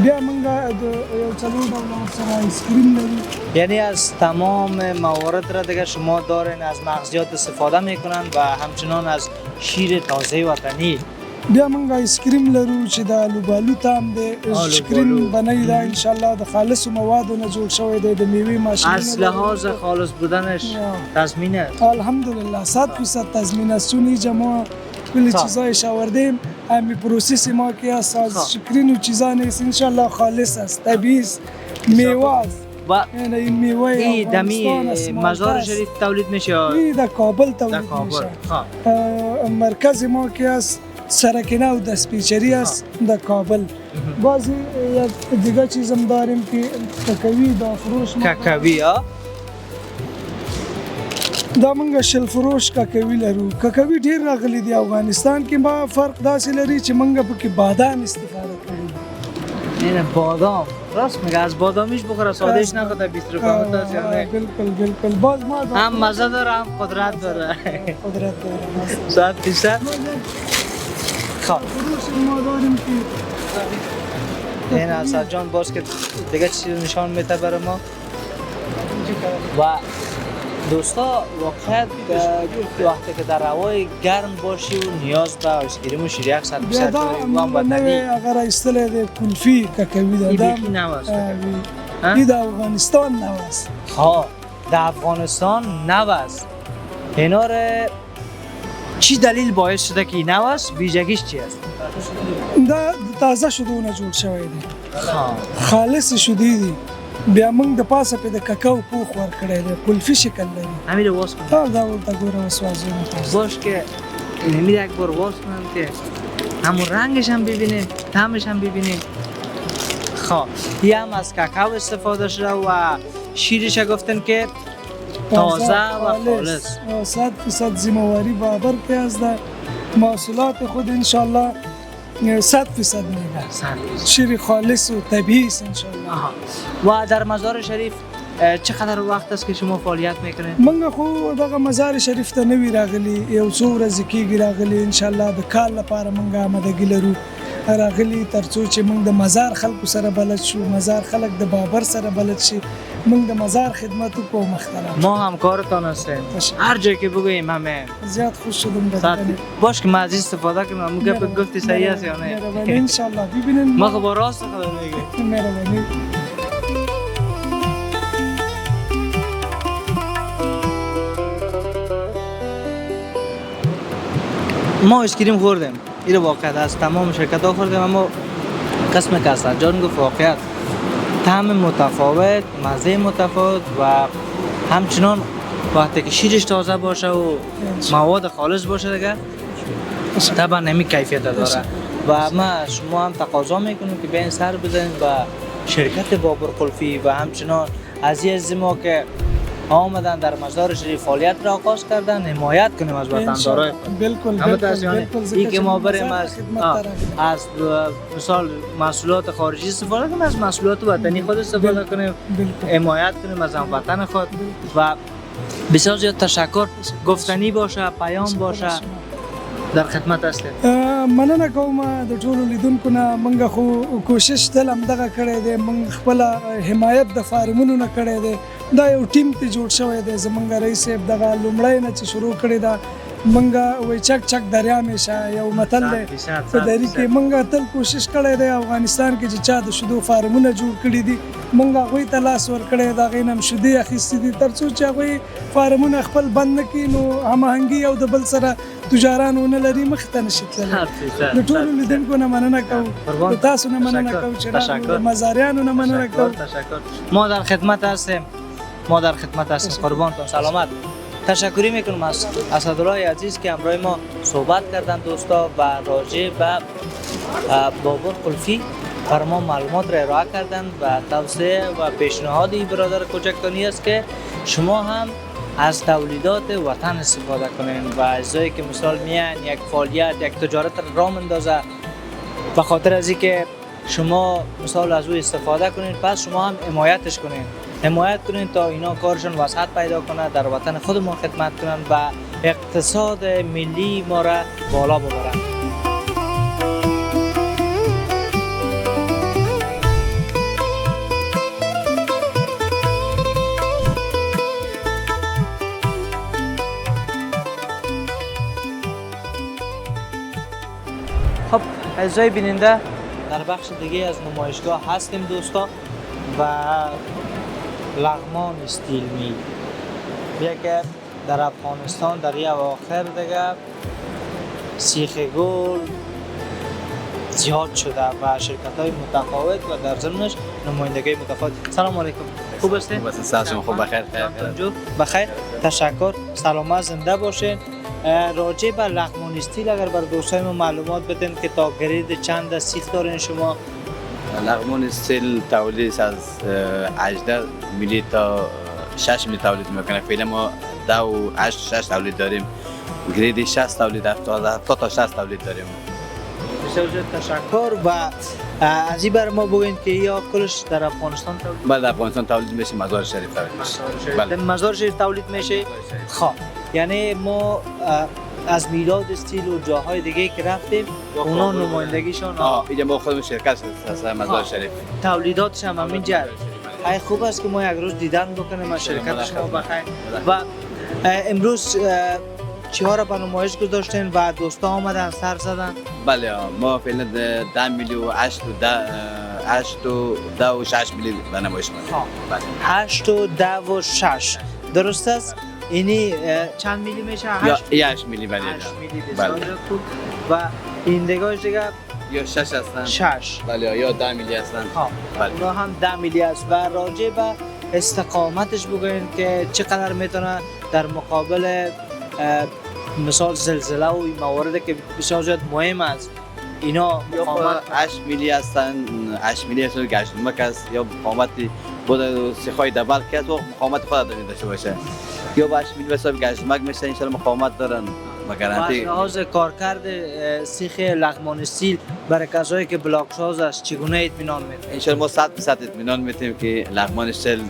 بیا منگا یو 4 ډوله ورسره آیسکریم لرو. یعنی از تمام موارد را دیگه شما دارین از مغزیات استفاده میکنن و همچنان از شیر تازه وطنی. بیا منگا آیسکریم لرو چې د آلوبالو تام دی، آیسکریم بنای دا انشاءالله د خالصو موادو نه جوړ شوی دی، د میوې ماشینونه از لحاظ خالص بودنش تضمینه؟ الحمدلله 100% تضمین است، چون اینجا ما کلی چیزایش آوردیم، همین پروسیس ما که است از شکرین و چیزا نیست، انشاءالله خالص است، طبیعی است، میوه است. یعنی این میوه افغانستان است. مزار شریف تولید میشه؟ این در کابل تولید میشه. مرکز ما که است سرکنه و دستپیچری است در کابل. بعضی یک دیگه چیزم داریم که ککوی دا فروش ککوی ها؟ دا منگا شل فروش ککوی لرو. ککوی ډیر راغلی دی افغانستان کې، ما فرق داسې لري چې منگا پکې بادام استفاده کړی. این بادام راست میگه، از بادامیش بخوره، سادهش نخوره. 20 روپیه متاسفانه. بالکل باز ما هم مزه داره هم قدرت داره. قدرت داره. 100%. خب ما داریم که این اسد جان باز که دیگه چیزی نشان میده برای ما. و دوستا واقعا وقتی که در هوای گرم باشی و نیاز به آیسکریم و شیریخ 100% وام وطنی. اگر ایستله ده کلفی ککوی ده. این بیکی نواست. این ده افغانستان نواست. ها ده افغانستان نواست. اینا رو چی دلیل باعث شده که این نواست؟ ویژگیش چی است؟ ده تازه شدونه جوړ شوی دی. خالص شدی دی. بیا موږ د پاسه په د ککاو پوخ ورکړی دی، کلفي شکل لري. همین رو واس کن. دا ورته ګوره وسوازونه. باش که این یک بار باز کنم که همون رنگش هم ببینیم، طعمش هم ببینیم. خب این هم از کاکائو استفاده شده و شیرش گفتن که تازه و خالص. 100% ذمه‌واری بابر که از محصولات خود انشالله 100% میگه. شیر خالص و طبیعی است انشالله. و در مزار شریف چقدر وقت است که شما فعالیت میکنید؟ منگه خو دغه مزار شریف ته نوی راغلی یو څو ورځې کېږي راغلی انشاءالله د کال لپاره منګه آمادګي لرو راغلی ترڅو چې موږ د مزار خلکو سره بلد شو، مزار خلک د بابر سره بلد شي، موږ د مزار خدمت وکړو مختلف. ما همکارتان هستیم، هر جایی که بگوییم همه. زیاد خوش شدم بدن. باش که من از استفاده کنم، موقع گفتی صحیح است یا نه؟ مهربانی انشاءالله ببینین. ما خب راست خدا میگه. مهربانی. ما اسکریم خوردیم، این واقعیت از تمام شرکت ها خوردیم، اما قسم کسر جان گفت واقعیت طعم متفاوت، مزه متفاوت و همچنان وقتی که شیرش تازه باشه و مواد خالص باشه دیگه طبعا نمی کیفیت داره و ما شما هم تقاضا میکنیم که بیاین سر بزنید و شرکت بابر قلفی و همچنان عزیز ما که آمدن در مزار شریف فعالیت را آغاز کردن حمایت کنیم از وطندارای خود. بالکل این که ما بریم از مثال محصولات خارجی استفاده کنیم، از محصولات وطنی خود استفاده کنیم، حمایت کنیم از هموطن خود و بسیار زیاد تشکر. گفتنی باشه، پیام باشه، در خدمت هستیم. مننه کوم د ټولو لیدونکو نه. منګه خو کوشش تل همدغه کړی دی، موږ خپل حمایت د فارمونو نه کړی دی. دا یو ټیم ته جوړ شوی دی. زمونږ رئیس صاحب دغه لومړی نه چې شروع کړې ده منګه وای چک چک دریا میشه یو متل دی په دری کې منګه تل کوشش کړی دی افغانستان کې چې چا د شودو فارمونه جوړ کړي دي منګه هغوی ته لاس ورکړی دا غي نم شودې اخیستې دي ترڅو چې هغوی فارمونه خپل بند نه کړي نو هماهنګي یو د بل سره تجاران ونه لري مخ ته نشي تللی. د ټولو لیدونکو نه مننه کوو، تاسو نه مننه کوو چې مزاریانو نه مننه کوو. ما در خدمت هستیم، ما در خدمت هستیم. قربانتون سلامت. تشکری میکنم از اسدالله عزیز که همراه ما صحبت کردن دوستا و راجع به بابر قلفی بر ما معلومات را ارائه کردن و توصیه و پیشنهاد این برادر کوچکتانی است که شما هم از تولیدات وطن استفاده کنین و اجزایی که مثال میان یک فعالیت یک تجارت را اندازه به خاطر از اینکه شما مثال از او استفاده کنین پس شما هم حمایتش کنین، حمایت کنین تا اینا کارشون وسعت پیدا کنه، در وطن خود ما خدمت کنن و اقتصاد ملی ما را بالا ببرن. خب اعزای بیننده در بخش دیگه از نمایشگاه هستیم دوستا و لغمان استیل میل که در افغانستان در یه اواخر دیگه سیخ گل زیاد شده و شرکت های متفاوت و در ضمنش نمایندگی متفاوت. سلام علیکم، خوب هستین؟ خوب هستین، شما خوب بخیر؟ بخیر، تشکر، سلامت زنده باشین. راجع به لغمان استیل اگر بر دوستای ما معلومات بدین که تا گرید چند سیخ دارین شما؟ لغمان استیل تولید از 18 میلی تا 6 میلی تولید میکنه. فعلا ما 6 تولید داریم. گرید 60 تولید 70 تا 60 تولید داریم. بسیار زیاد تشکر و از این بر ما بگوین که یا کلش در افغانستان تولید؟ بله، افغانستان تولید میشه، مزار شریف تولید میشه. بله، مزار شریف تولید میشه. خب یعنی ما از میلاد استیل و جاهای دیگه که رفتیم اونا نمایندگیشون اینجا ما خودمون شرکت هست مزار شریف تولیداتش هم همینجا. ای خوب است که ما یک روز دیدن بکنیم از شرکت شما بخیر. و امروز چی‌ها را به نمایش گذاشتین و دوستا آمدن سر زدن؟ بله، ما فعلا 10 میلی و 8 و 10 و 6 میلی به نمایش می‌کنیم. 8 و 10 و 6 درست است؟ اینی چند میلی میشه؟ 8 میلی بله. 8 میلی بسیار خوب. و این دیگه یا 6 هستن. 6 بله، یا 10 میلی هستن. بله. اونا هم 10 میلی است و راجع به استقامتش بگوین که چقدر میتونه در مقابل مثال زلزله و این مواردی که بسیار زیاد مهم است اینا یا مقاومت 8 میلی هستن 8 میلی هستن گشتمک است یا مقاومتی بود سیخای دبل که تو مقاومت خود داشته باشه یا با 8 میلی حساب گشتمک میشه ان مقاومت دارن با گارانتی لحاظ کارکرد سیخ لغمان استیل برای کسایی که بلاک ساز است چگونه اطمینان میده؟ ان ما 100% اطمینان میتیم که لغمان استیل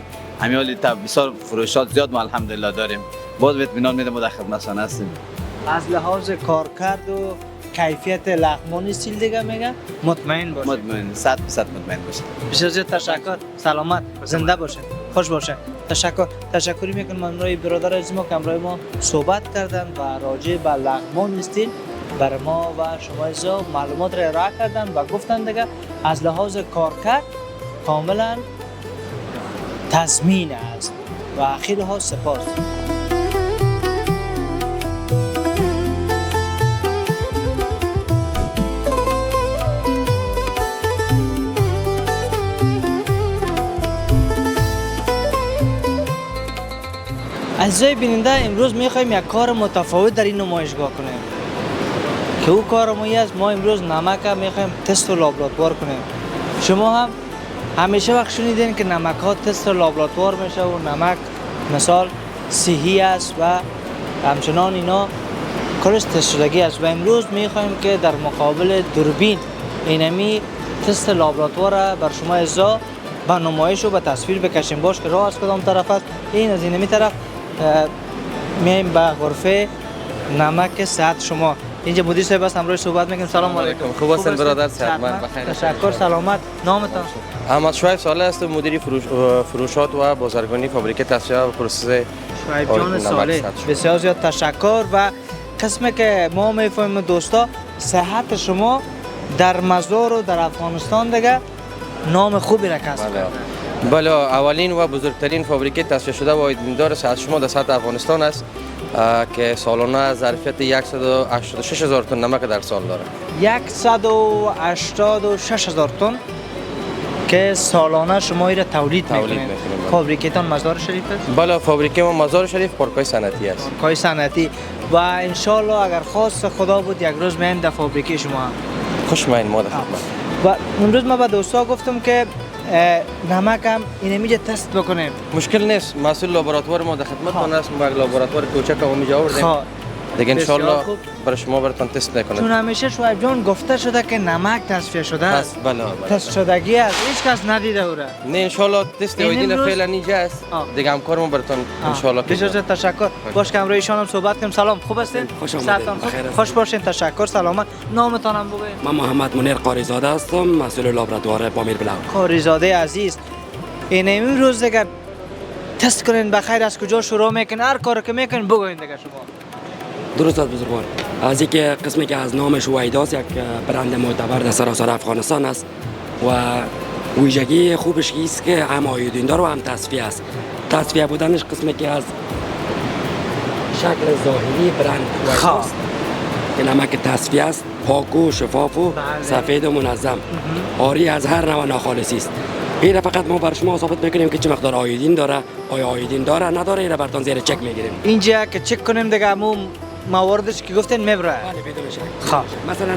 همین حالی تا بسیار فروشات زیاد ما الحمدلله داریم باز اطمینان میدم ما در خدمتشان هستیم از لحاظ کارکرد و کیفیت لغمان استیل دیگه میگه مطمئن باشه. مطمئن 100% مطمئن باشه. بسیار زیاد تشکر. سلامت زنده باشه. خوش باشه. تشکری میکنم من روی برادر عزیز ما که امروز ما صحبت کردن و راجع به لغمان استیل برای ما و شما عزیزا معلومات را ارائه کردن و گفتن دیگه از لحاظ کارکرد کاملا تضمین است و خیلی ها سپاس. عزیزای بیننده امروز میخوایم یک کار متفاوت در این نمایشگاه کنیم که او کار ما است ما امروز نمک میخوایم تست و لابراتوار کنیم. شما هم همیشه وقت شنیدین که نمک ها تست و لابراتوار میشه و نمک مثال صحی است و همچنان اینا کارش تست شدگی است و امروز میخوایم که در مقابل دوربین اینمی تست لابراتوار را بر شما عزیزا با نمایش و به تصویر بکشیم. باش که راه از کدام طرف است این از اینمی طرف میایم به غرفه نمک صحت شما. اینجا مدیر صاحب است همراه صحبت میکنیم. سلام علیکم. خوب هستین برادر؟ صحتمند بخیر. تشکر. سلامت. نامتان؟ احمد شعیب صالح هستم مدیر فروشات و بازرگانی فابریکه تصفیه و پروسس شعیب جان صالح بسیار زیاد تشکر. و قسمی که ما میفهمیم دوستا صحت شما در مزار و در افغانستان دیگه نام خوبی را کسب کرده. بله اولین و بزرگترین فابریکه تصفیه شده و ایدمیندار صحت شما در سطح افغانستان است که سالانه ظرفیت 186,000 تن نمک در سال داره. 186,000 تن که سالانه شما را تولید میکنید. فابریکتان مزار شریف است؟ بله فابریکه ما مزار شریف پارکای صنعتی است. پارکای صنعتی و ان شاء الله اگر خواست خدا بود یک روز میایم در فابریکه شما. خوشمایین ما در خدمت. و امروز ما به دوستا گفتم که نمک هم اینمیجا تست بکنیم. مشکل نیست. مسئول لابراتوار ما در خدمتتان است. ما لابراتوار کوچک اونجا آوردیم. دیگه ان شاء الله برای شما براتون تست میکنه. چون همیشه شعیب جان گفته شده که نمک تصفیه شده است. بله. تست شدگی است. هیچ کس ندیده اوره. نه ان شاء الله تست اویدین فعلا اینجا است. دیگه هم کارمون براتون ان شاء الله. بسیار تشکر. باش که امروز ایشان هم صحبت کنیم. سلام خوب هستین؟ خوش آمدید. خوش باشین. تشکر. سلامت. نامتان هم بگوید. من محمد منیر قاریزاده هستم مسئول لابراتوار پامیر بلو. قاریزاده عزیز این روز دیگه تست کنین بخیر از کجا شروع میکنین هر کاری که میکنین بگوین دیگه شما. درست است بزرگوار. از اینکه قسمی که از نامش وایداس یک برند معتبر در سراسر افغانستان است و ویژگی خوبش است که هم آیودین دار و هم تصفیه است. تصفیه بودنش قسمی که از شکل ظاهری برند وایداس که نمک تصفیه است پاک و شفاف و سفید و منظم آری از هر نوع ناخالصی است. این فقط ما بر شما ثابت میکنیم که چه مقدار آیودین داره، آیا آیودین داره نداره، این براتون زیر چک میگیریم. اینجا که چک کنیم دیگه همون مواردش که گفتین میبره. بله بدون شک. مثلا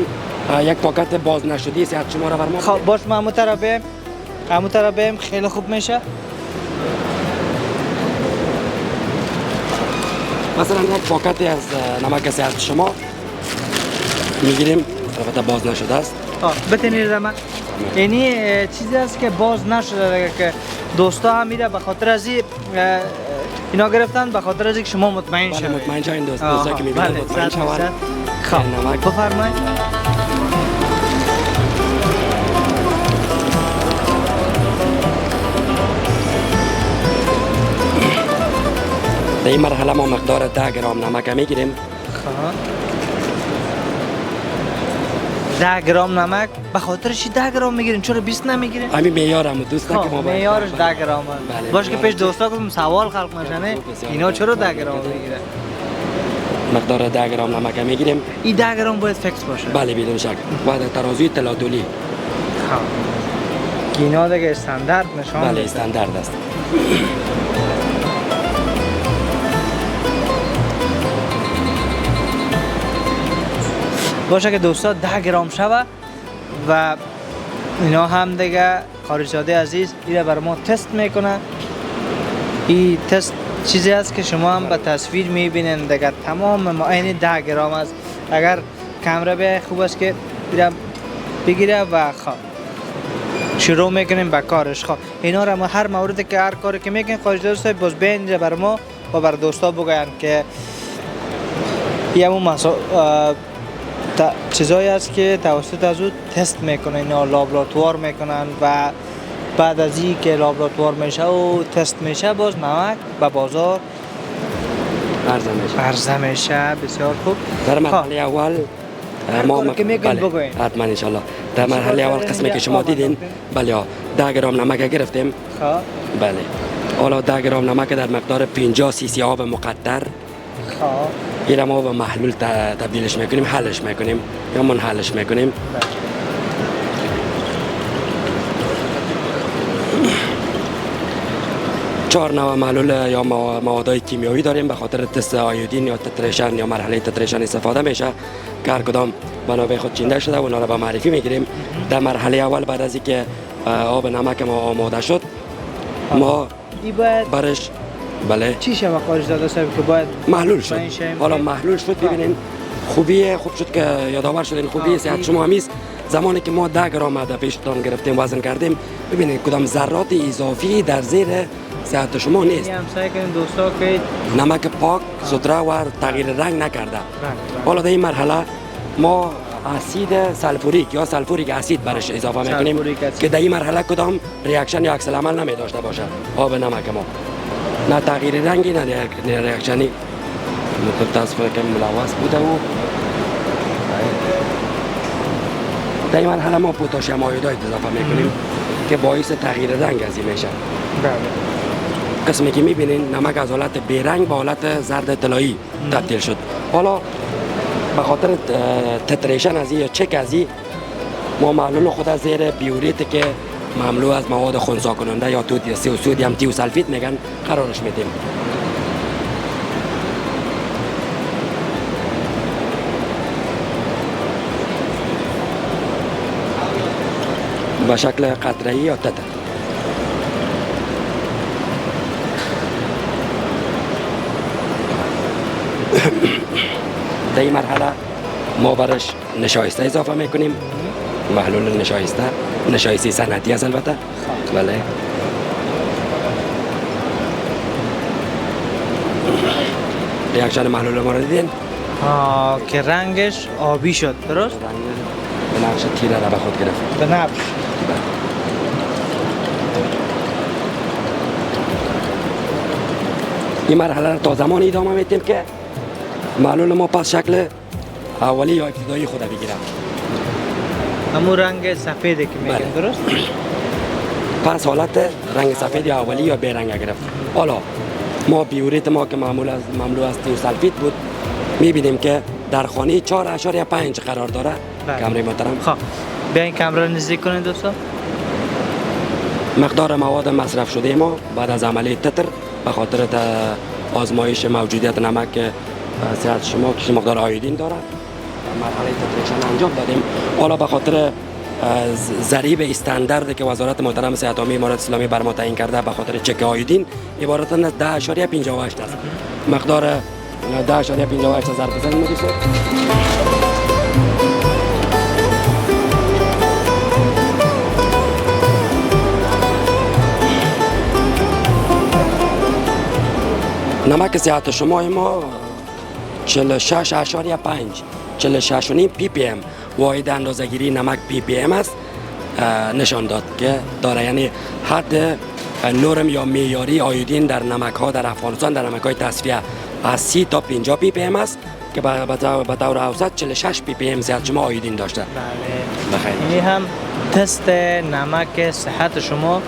یک پاکت باز نشده صحت شما را بر ما. خب باش ما همون طرف بریم خیلی خوب میشه. مثلا یک پاکت از نمک صحت شما میگیریم البته باز نشده است. بتونید رما یعنی چیزی است که باز نشده که دوستا هم میره به خاطر از اینا گرفتن به خاطر از اینکه شما مطمئن شید. مطمئن شین دوستا که میبینن مطمئن شوند. خب بفرمایید. در این مرحله ما مقدار 10 گرم نمک میگیریم. 10 گرم نمک به خاطرش 10 گرم میگیرین چرا 20 نمیگیرین؟ همین معیارم دوست که ما معیارش 10 گرم. باشه که پیش دوستا گفتم سوال خلق نشنه اینا چرا 10 گرم میگیرن؟ مقدار 10 گرم نمک میگیریم. این 10 گرم باید فیکس باشه. بله بدون شک. بعد ترازوی تلادولی. خب. اینا دیگه استاندارد نشون. بله استاندارد است. باشه که دوستا 10 گرم شوه و اینا هم دیگه خارجزاده عزیز ایره بر ما تست میکنه. این تست چیزی است که شما هم به تصویر میبینین دیگه، تمام ما این 10 گرم است. اگر کامرا به خوب است که بگیره و شروع میکنیم به کارش. اینا را ما هر موردی که هر کاری که میکنیم خارجزاده صاحب باز بینجا بر ما و بر دوستا بگوین که یمون چیزایی است که توسط از او تست میکنن، اینا لابراتوار میکنن و بعد از این که لابراتوار میشه و تست میشه باز نمک به بازار عرضه میشه. بسیار خوب. در مرحله اول ما که میگن بگوین حتما ان شاء الله. در مرحله اول قسمی که شما دیدین بله 10 گرم نمک گرفتیم. بله حالا 10 گرم نمک در مقدار 50 سی سی آب مقطر این ما به محلول تبدیلش میکنیم، حلش میکنیم یا منحلش میکنیم. 4 نوع محلول یا موادهای کیمیایی داریم به خاطر تست آیودین یا تتریشن یا مرحله تتریشن استفاده میشه که هر کدام بنابه خود چینده شده و اونا رو به معرفی میگیریم. در مرحله اول بعد از اینکه آب نمک ما آماده شد ما برش بله چی شما خارجزاده صاحب که باید محلول شد. حالا محلول شد ببینین خوب شد که یادآور شدین خوبی صحت شما همیست. زمانی که ما 10 گرم در پیشتان گرفتیم وزن کردیم ببینید کدام ذرات اضافی در زیر صحت شما نیست. سعی کنید دوستا که نمک پاک سوتره و تغییر رنگ نکرده. حالا در این مرحله ما اسید سلفوریک یا سلفوریک اسید برش اضافه میکنیم که در این مرحله کدام ریاکشن یا عکس العمل نمی داشته باشه آب نمک ما، نه تغییر رنگی نه ریاکشنی. متاسفانه که ملوث بوده و در این مرحله ما پتاسیم آیوداید اضافه میکنیم که باعث تغییر رنگ از این میشه. قسمی که میبینین نمک از حالت بیرنگ به حالت زرد طلایی تبدیل شد. حالا به خاطر تتریشن از این یا چک از این ما محلول خود زیر بیوریت که مملو از مواد خنثی کننده یا سودیم تیوسلفید میگن قرارش میدیم. به شکل قطره‌ای یا تتر. در این مرحله ما برش نشایسته اضافه میکنیم، محلول نشایسته صنعتی است البته. بله ریاکشن محلول ما رو دیدین که رنگش آبی شد، درست؟ به نقش تیره را به خود گرفت. به نقش این مرحله را تا زمانی ادامه میدیم که محلول ما پس شکل اولی یا ابتدایی خود بگیره. همون رنگ سفیدی که میگن، درست؟ پس حالت رنگ سفید یا اولی یا بیرنگ گرفت. حالا ما بیوریت ما که مملو از تیوسلفید بود میبینیم که در خانه 4.5 قرار داره. کامرای محترم خب بیاین کامرا نزدیک کنید دوستان. مقدار مواد مصرف شده ما بعد از عملیه تتر به خاطر آزمایش موجودیت نمک صحت شما که مقدار آیودین داره مرحله تتریشن انجام دادیم. حالا به خاطر ضریب استاندارد که وزارت محترم صحت عامه امارات اسلامی بر ما تعیین کرده به خاطر چک آیودین عبارت از 10.58 است. مقدار 10.58 ضرب بزنید میشه. نمک صحت شما ما 46.5 46.5 پی پی ام واحد اندازه‌گیری نمک پی پی ام است نشان داد که داره، یعنی حد نرم یا معیاری آیودین در نمک ها در افغانستان در نمک های تصفیه از 30 تا 50 پی پی ام است که به طور اوسط 46 پی پی ام صحت شما آیودین داشته. بله بخیر. این هم تست نمک صحت شما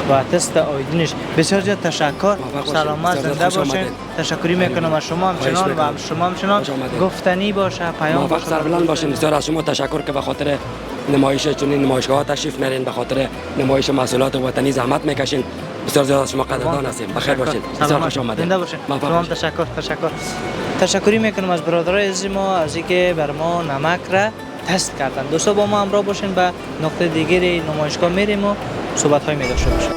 و تست آیودینش. بسیار زیاد تشکر. سلامت زنده باشین. تشکری میکنم از شما همچنان و شما همچنان گفتنی باشه، پیام باشه. موفق سربلند باشین. بسیار از شما تشکر که به خاطر نمایش چنین نمایشگاه تشریف نرین، به خاطر نمایش محصولات وطنی زحمت میکشین. بسیار زیاد از شما قدردان هستیم. بخیر باشین. بسیار خوش آمدید. زنده باشین. تمام تشکر. تشکری میکنم از برادرای عزیز ما از اینکه بر ما نمک را تست کردن. دوستا با ما همراه باشین، به نقطه دیگری نمایشگاه میریم و صحبت های می‌داشته باشیم.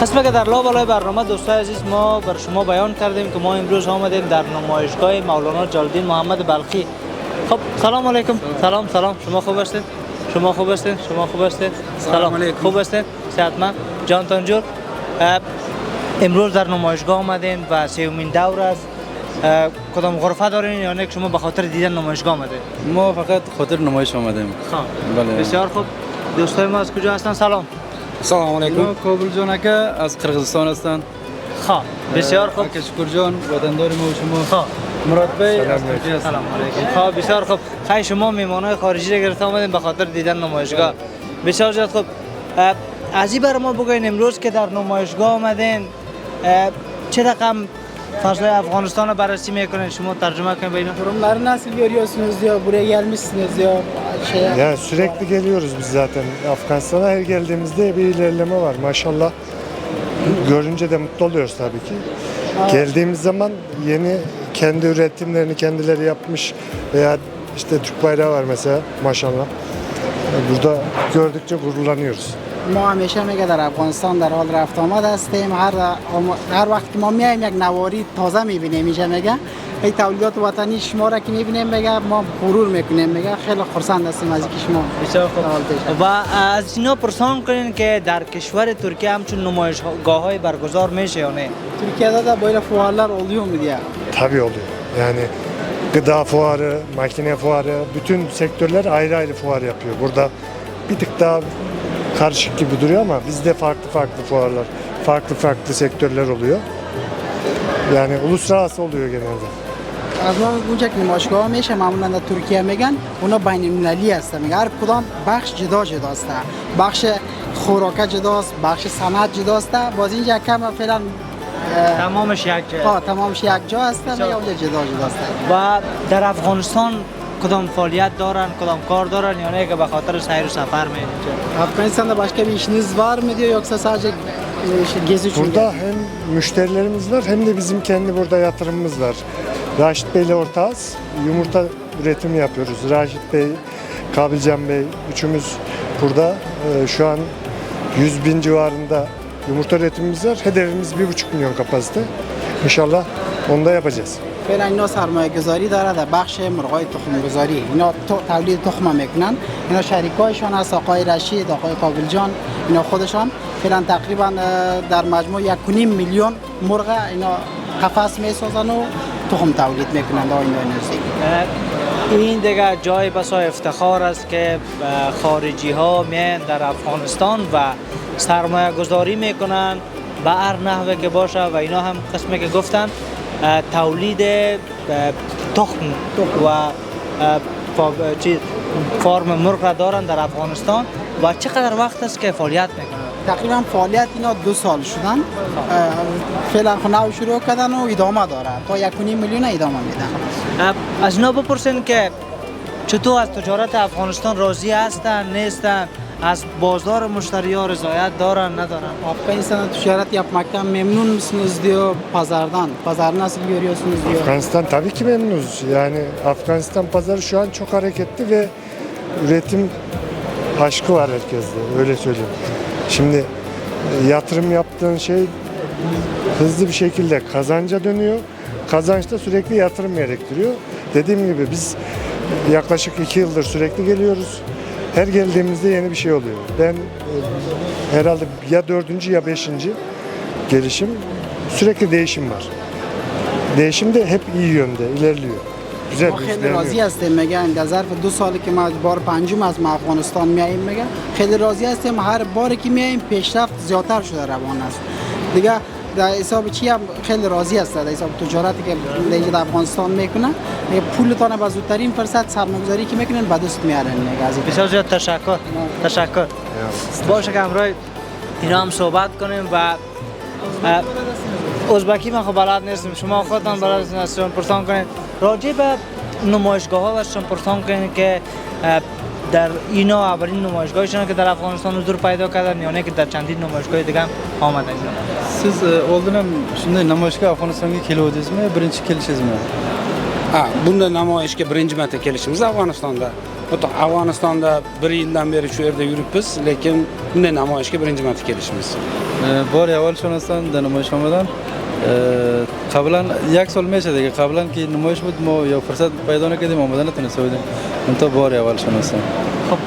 قسمت که در لابلای برنامه دوستای عزیز ما بر شما بیان کردیم که ما امروز آمدیم در نمایشگاه مولانا جلال الدین محمد بلخی. خب سلام علیکم. سلام. شما خوب هستید؟ سلام علیکم. خوب هستید؟ صحتمند؟ جانتان جور. امروز در نمایشگاه آمدین و سومین دور است. کدام غرفه دارین یا نه که شما به خاطر دیدن نمایشگاه آمدید؟ ما فقط خاطر نمایش آمدیم. خب بله. بسیار خوب. دوستای ما از کجا هستن؟ سلام علیکم. کابل جانکه از قرقیزستان هستند. خب بسیار خوب. شکر جان وطندار ما و شما. خب مراد بی از ترکیه هستند. سلام علیکم. خب بسیار خوب. خیلی شما میهمانای خارجی را گرفته آمدین به خاطر دیدن نمایشگاه. بسیار زیاد خوب. از این برای ما بگوین امروز که در نمایشگاه آمدین چه رقم فصل افغانستان رو بررسی میکنین؟ şuma tercüme کنین بینو. Durumları nasıl görüyorsunuz diyor, buraya gelmişsiniz diyor. Ya sürekli geliyoruz biz zaten. Afganistan'a her geldiğimizde bir ilerleme var maşallah. Görünce de mutlu oluyoruz tabii ki. Geldiğimiz zaman yeni kendi üretimlerini kendileri yapmış veya işte Türk bayrağı var mesela maşallah. Burada gördükçe gururlanıyoruz. ما همیشه میگه در افغانستان در حال رفت آمد هستیم. هر وقت که ما میایم یک نواری تازه میبینیم. اینجا میگه این تولیدات وطنی شما را که میبینیم میگه ما غرور میکنیم. میگه خیلی خرسند هستیم از اینکه شما بسیار خوب. و از اینا پرسان کنین که در کشور ترکیه همچون نمایشگاه های برگزار میشه یا نه؟ Türkiye'de de böyle fuarlar oluyor mu diye. Tabii oluyor. Yani gıda fuarı, makine fuarı, bütün sektörler ayrı ayrı fuar yapıyor. Burada bir tık daha karışık gibi duruyor ama bizde farklı fuarlar, farklı sektörler oluyor. Yani uluslararası oluyor genelde. از ما اونجا که نمایشگاه میشه معمولا در ترکیه میگن اونا بین المللی هست. میگه هر کدام بخش جداست. بخش خوراک جداست، بخش صنعت جداست. باز اینجا کم فعلا تمامش یک جا. تمامش یک جا هست. میگه اونجا جداست. و در افغانستان کدام فعالیت دارن، کدام کار دارن یا نه که به خاطر سیر و سفر میرن؟ Afganistan'da başka bir işiniz var mı diyor yoksa sadece gezi için? Burada hem müşterilerimiz var hem de bizim kendi burada yatırımımız var. Raşit Bey'le ortağız. Yumurta üretimi yapıyoruz. Raşit Bey, Kabilcan Bey üçümüz burada şu an 100 bin civarında yumurta üretimimiz var. Hedefimiz 1,5 milyon kapasite. İnşallah onu da yapacağız. فعلا اینا سرمایه گذاری داره در بخش مرغای تخم گذاری. اینا تولید تخم میکنن. اینا شریکایشان هست آقای رشید، آقای کابل جان. اینا خودشان فعلا تقریبا در مجموع 1.5 میلیون مرغ اینا قفس میسازن و تخم تولید میکنن در آینده نزدیک. این دیگه جای بسا افتخار است که خارجی ها میان در افغانستان و سرمایه گذاری میکنن به هر نحوه که باشه و اینا هم قسمی که گفتن تولید تخم و فارم مرغ را دارن در افغانستان. و چقدر وقت است که فعالیت میکنن؟ تقریبا فعالیت اینا 2 سال شدن. فعلا خونه شروع کردن و ادامه داره تا 1.5 میلیون ادامه میدن. از اینا بپرسین که چطور از تجارت افغانستان راضی هستن نیستن؟ از بازار مشتری ها رضایت دارن ندارن؟ Afganistan'da ticaret yapmaktan memnun musunuz diyor pazardan. Pazar nasıl görüyorsunuz diyor. Afganistan tabii ki memnunuz. Yani Afganistan pazarı şu an çok hareketli ve üretim aşkı var herkeste. Öyle söyleyeyim. Şimdi yatırım yaptığın şey hızlı bir şekilde kazanca dönüyor. Kazanç da sürekli yatırım gerektiriyor. Dediğim gibi biz yaklaşık 2 yıldır sürekli geliyoruz. Her geldiğimizde yeni bir şey oluyor. Ben herhalde ya 4. ya 5. gelişim. Sürekli değişim var. Değişim de hep iyi yönde, ilerliyor. Güzel ما bir خیلی ilerliyor. راضی هستیم میگن در ظرف 2 سالی که ما بار پنجم از ما افغانستان میاییم میگن خیلی راضی هستیم هر باری که میاییم پیشرفت زیادتر شده روان است دیگه در حساب چی هم خیلی راضی هست در حساب تجارتی که دیگه در افغانستان میکنن پولتان به زودترین فرصت سرمایه‌گذاری که میکنن به دست میارن دیگه از این بسیار زیاد تشکر باشه که امروز اینا هم صحبت کنیم و ازبکی من خب بلد نیستم شما خودتان بلد نیستین پرسان کنید راجع به نمایشگاه ها و پرسان کنید که در اینا اولین نمایشگاهشون که در افغانستان حضور پیدا کردن یا نه که در چندین نمایشگاه دیگه هم آمدن Siz oldin ham shunday namoyishga Afg'onistonga keluvdingizmi, birinchi kelishingizmi? Bunday namoyishga birinchi marta kelishimiz Afg'onistonda. Afg'onistonda 1 yildan beri shu yerda yuribmiz, lekin bunday namoyishga birinchi marta kelishimiz. Bor avval shunasidan da namoyish olmadan qablan 1 سال میشه دیگه قبلا که نمایش بود ما یا فرصت پیدا نکردیم آمدن نتونسته بودیم اون تا بار اول شناسم خب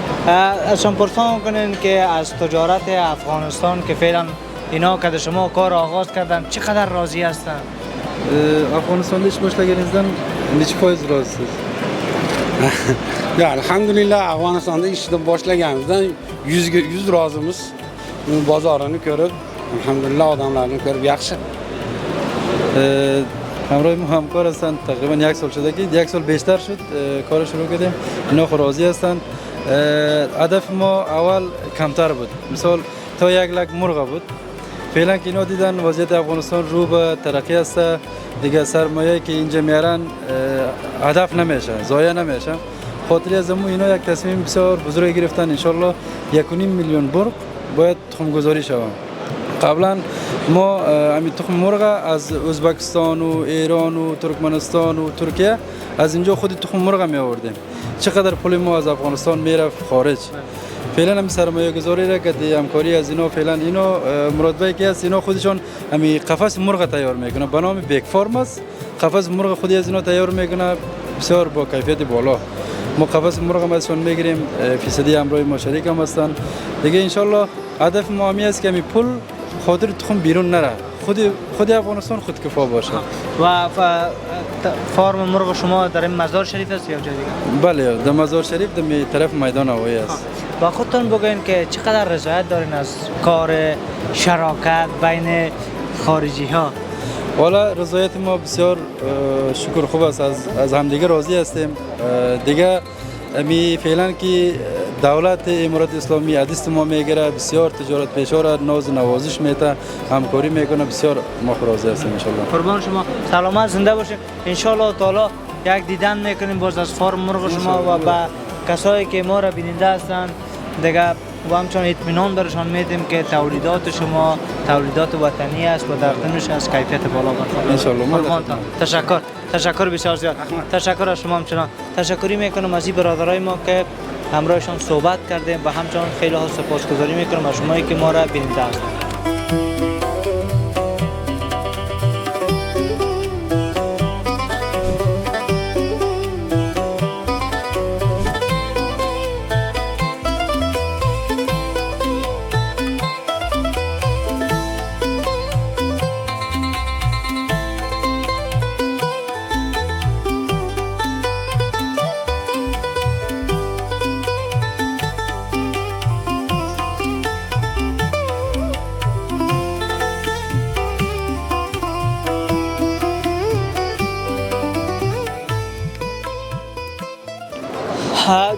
ازشان پرسان کنین که از تجارت افغانستان که فعلا اینا که شما کار آغاز کردن چقدر راضی هستن؟ Afg'onistonda ish boshlaganingizdan necha foiz rozisiz? Ya alhamdulillah Afg'onistonda ishni boshlaganimizdan 100% rozimiz. Bozorini ko'rib, alhamdulillah odamlarni ko'rib yaxshi. همراه ما همکار هستند تقریبا 1 سال شده که 1 سال بیشتر شد کار شروع کردیم اینا راضی هستند هدف ما اول کمتر بود مثال تا 1 لک مرغ بود فعلا که اینا دیدن وضعیت افغانستان رو به ترقی است دیگه سرمایه که اینجا میارن هدف نمیشه ضایع نمیشه خاطری از ما اینا یک تصمیم بسیار بزرگ گرفتن ان شاء الله 1.5 میلیون مرغ باید تخم گذاری شود قبلا ما همین تخم مرغ از ازبکستان و ایران و ترکمنستان و ترکیه از اینجا خود تخم مرغ می آوردیم چقدر پول ما از افغانستان میرفت خارج فعلا هم سرمایه گذاری را که همکاری از اینا فعلا اینا مراد به که از اینا خودشون همین قفس مرغ تیار میکنه به نام بیک فارم است قفس مرغ خودی از اینا تیار میکنه بسیار با کیفیت بالا ما قفس مرغ هم ازشون میگیریم فیصدی همراه ما شریک هم هستن دیگه ان شاء الله هدف ما همی است که همین پول خاطر تخم بیرون نره خود افغانستان خودکفا باشه و فارم مرغ شما در این مزار شریف است یا جای دیگه؟ بله در مزار شریف در طرف میدان هوایی است با خودتون بگوین که چقدر رضایت دارین از کار شراکت بین خارجی ها؟ والا رضایت ما بسیار شکر خوب است از همدیگه راضی هستیم دیگه امی فعلا که دولت امارات اسلامی عدیست ما میگیره بسیار تجارت پیشا ناز نوازش میته همکاری میکنه بسیار ما راضی هستیم ان شاء الله قربان شما سلامت زنده باشین ان شاء الله تعالی یک دیدن میکنیم باز از فارم مرغ شما و با کسایی که ما را بیننده هستند دیگه و همچنان اطمینان برشان میدیم که تولیدات شما تولیدات وطنی است و در ضمنش از کیفیت بالا برخوردار ان شاء الله تشکر بسیار زیاد تشکر از شما همچنان تشکری میکنم از این برادرای ما که همراهشان صحبت کردیم و همچنان خیلی ها سپاسگزاری میکنم از شمایی که ما را بیننده هستید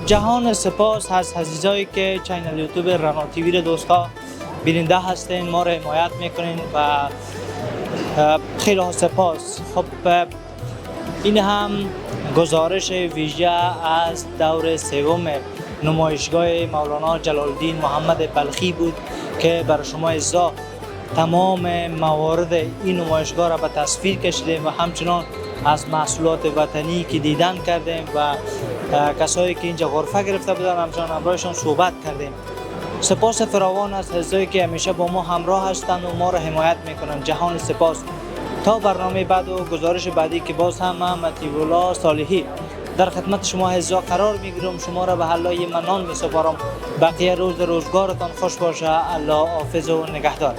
جهان سپاس از عزیزایی که چینل یوتیوب رنا تیوی رو دوستا بیننده هستین ما رو حمایت میکنین و خیلی سپاس خب این هم گزارش ویژه از دور سوم نمایشگاه مولانا جلال الدین محمد بلخی بود که برای شما ازا تمام موارد این نمایشگاه را به تصویر کشیدیم و همچنان از محصولات وطنی که دیدن کردیم و کسایی که اینجا غرفه گرفته بودن همچنان همراهشان صحبت کردیم سپاس فراوان از حزبی که همیشه با ما همراه هستند و ما را حمایت میکنند. جهان سپاس. تا برنامه بعد و گزارش بعدی که باز هم من مطیع صالحی در خدمت شما حزبا قرار میگیرم. شما را به الله منان میسپارم. بقیه روزگارتان خوش باشه. الله حافظ و نگهدار.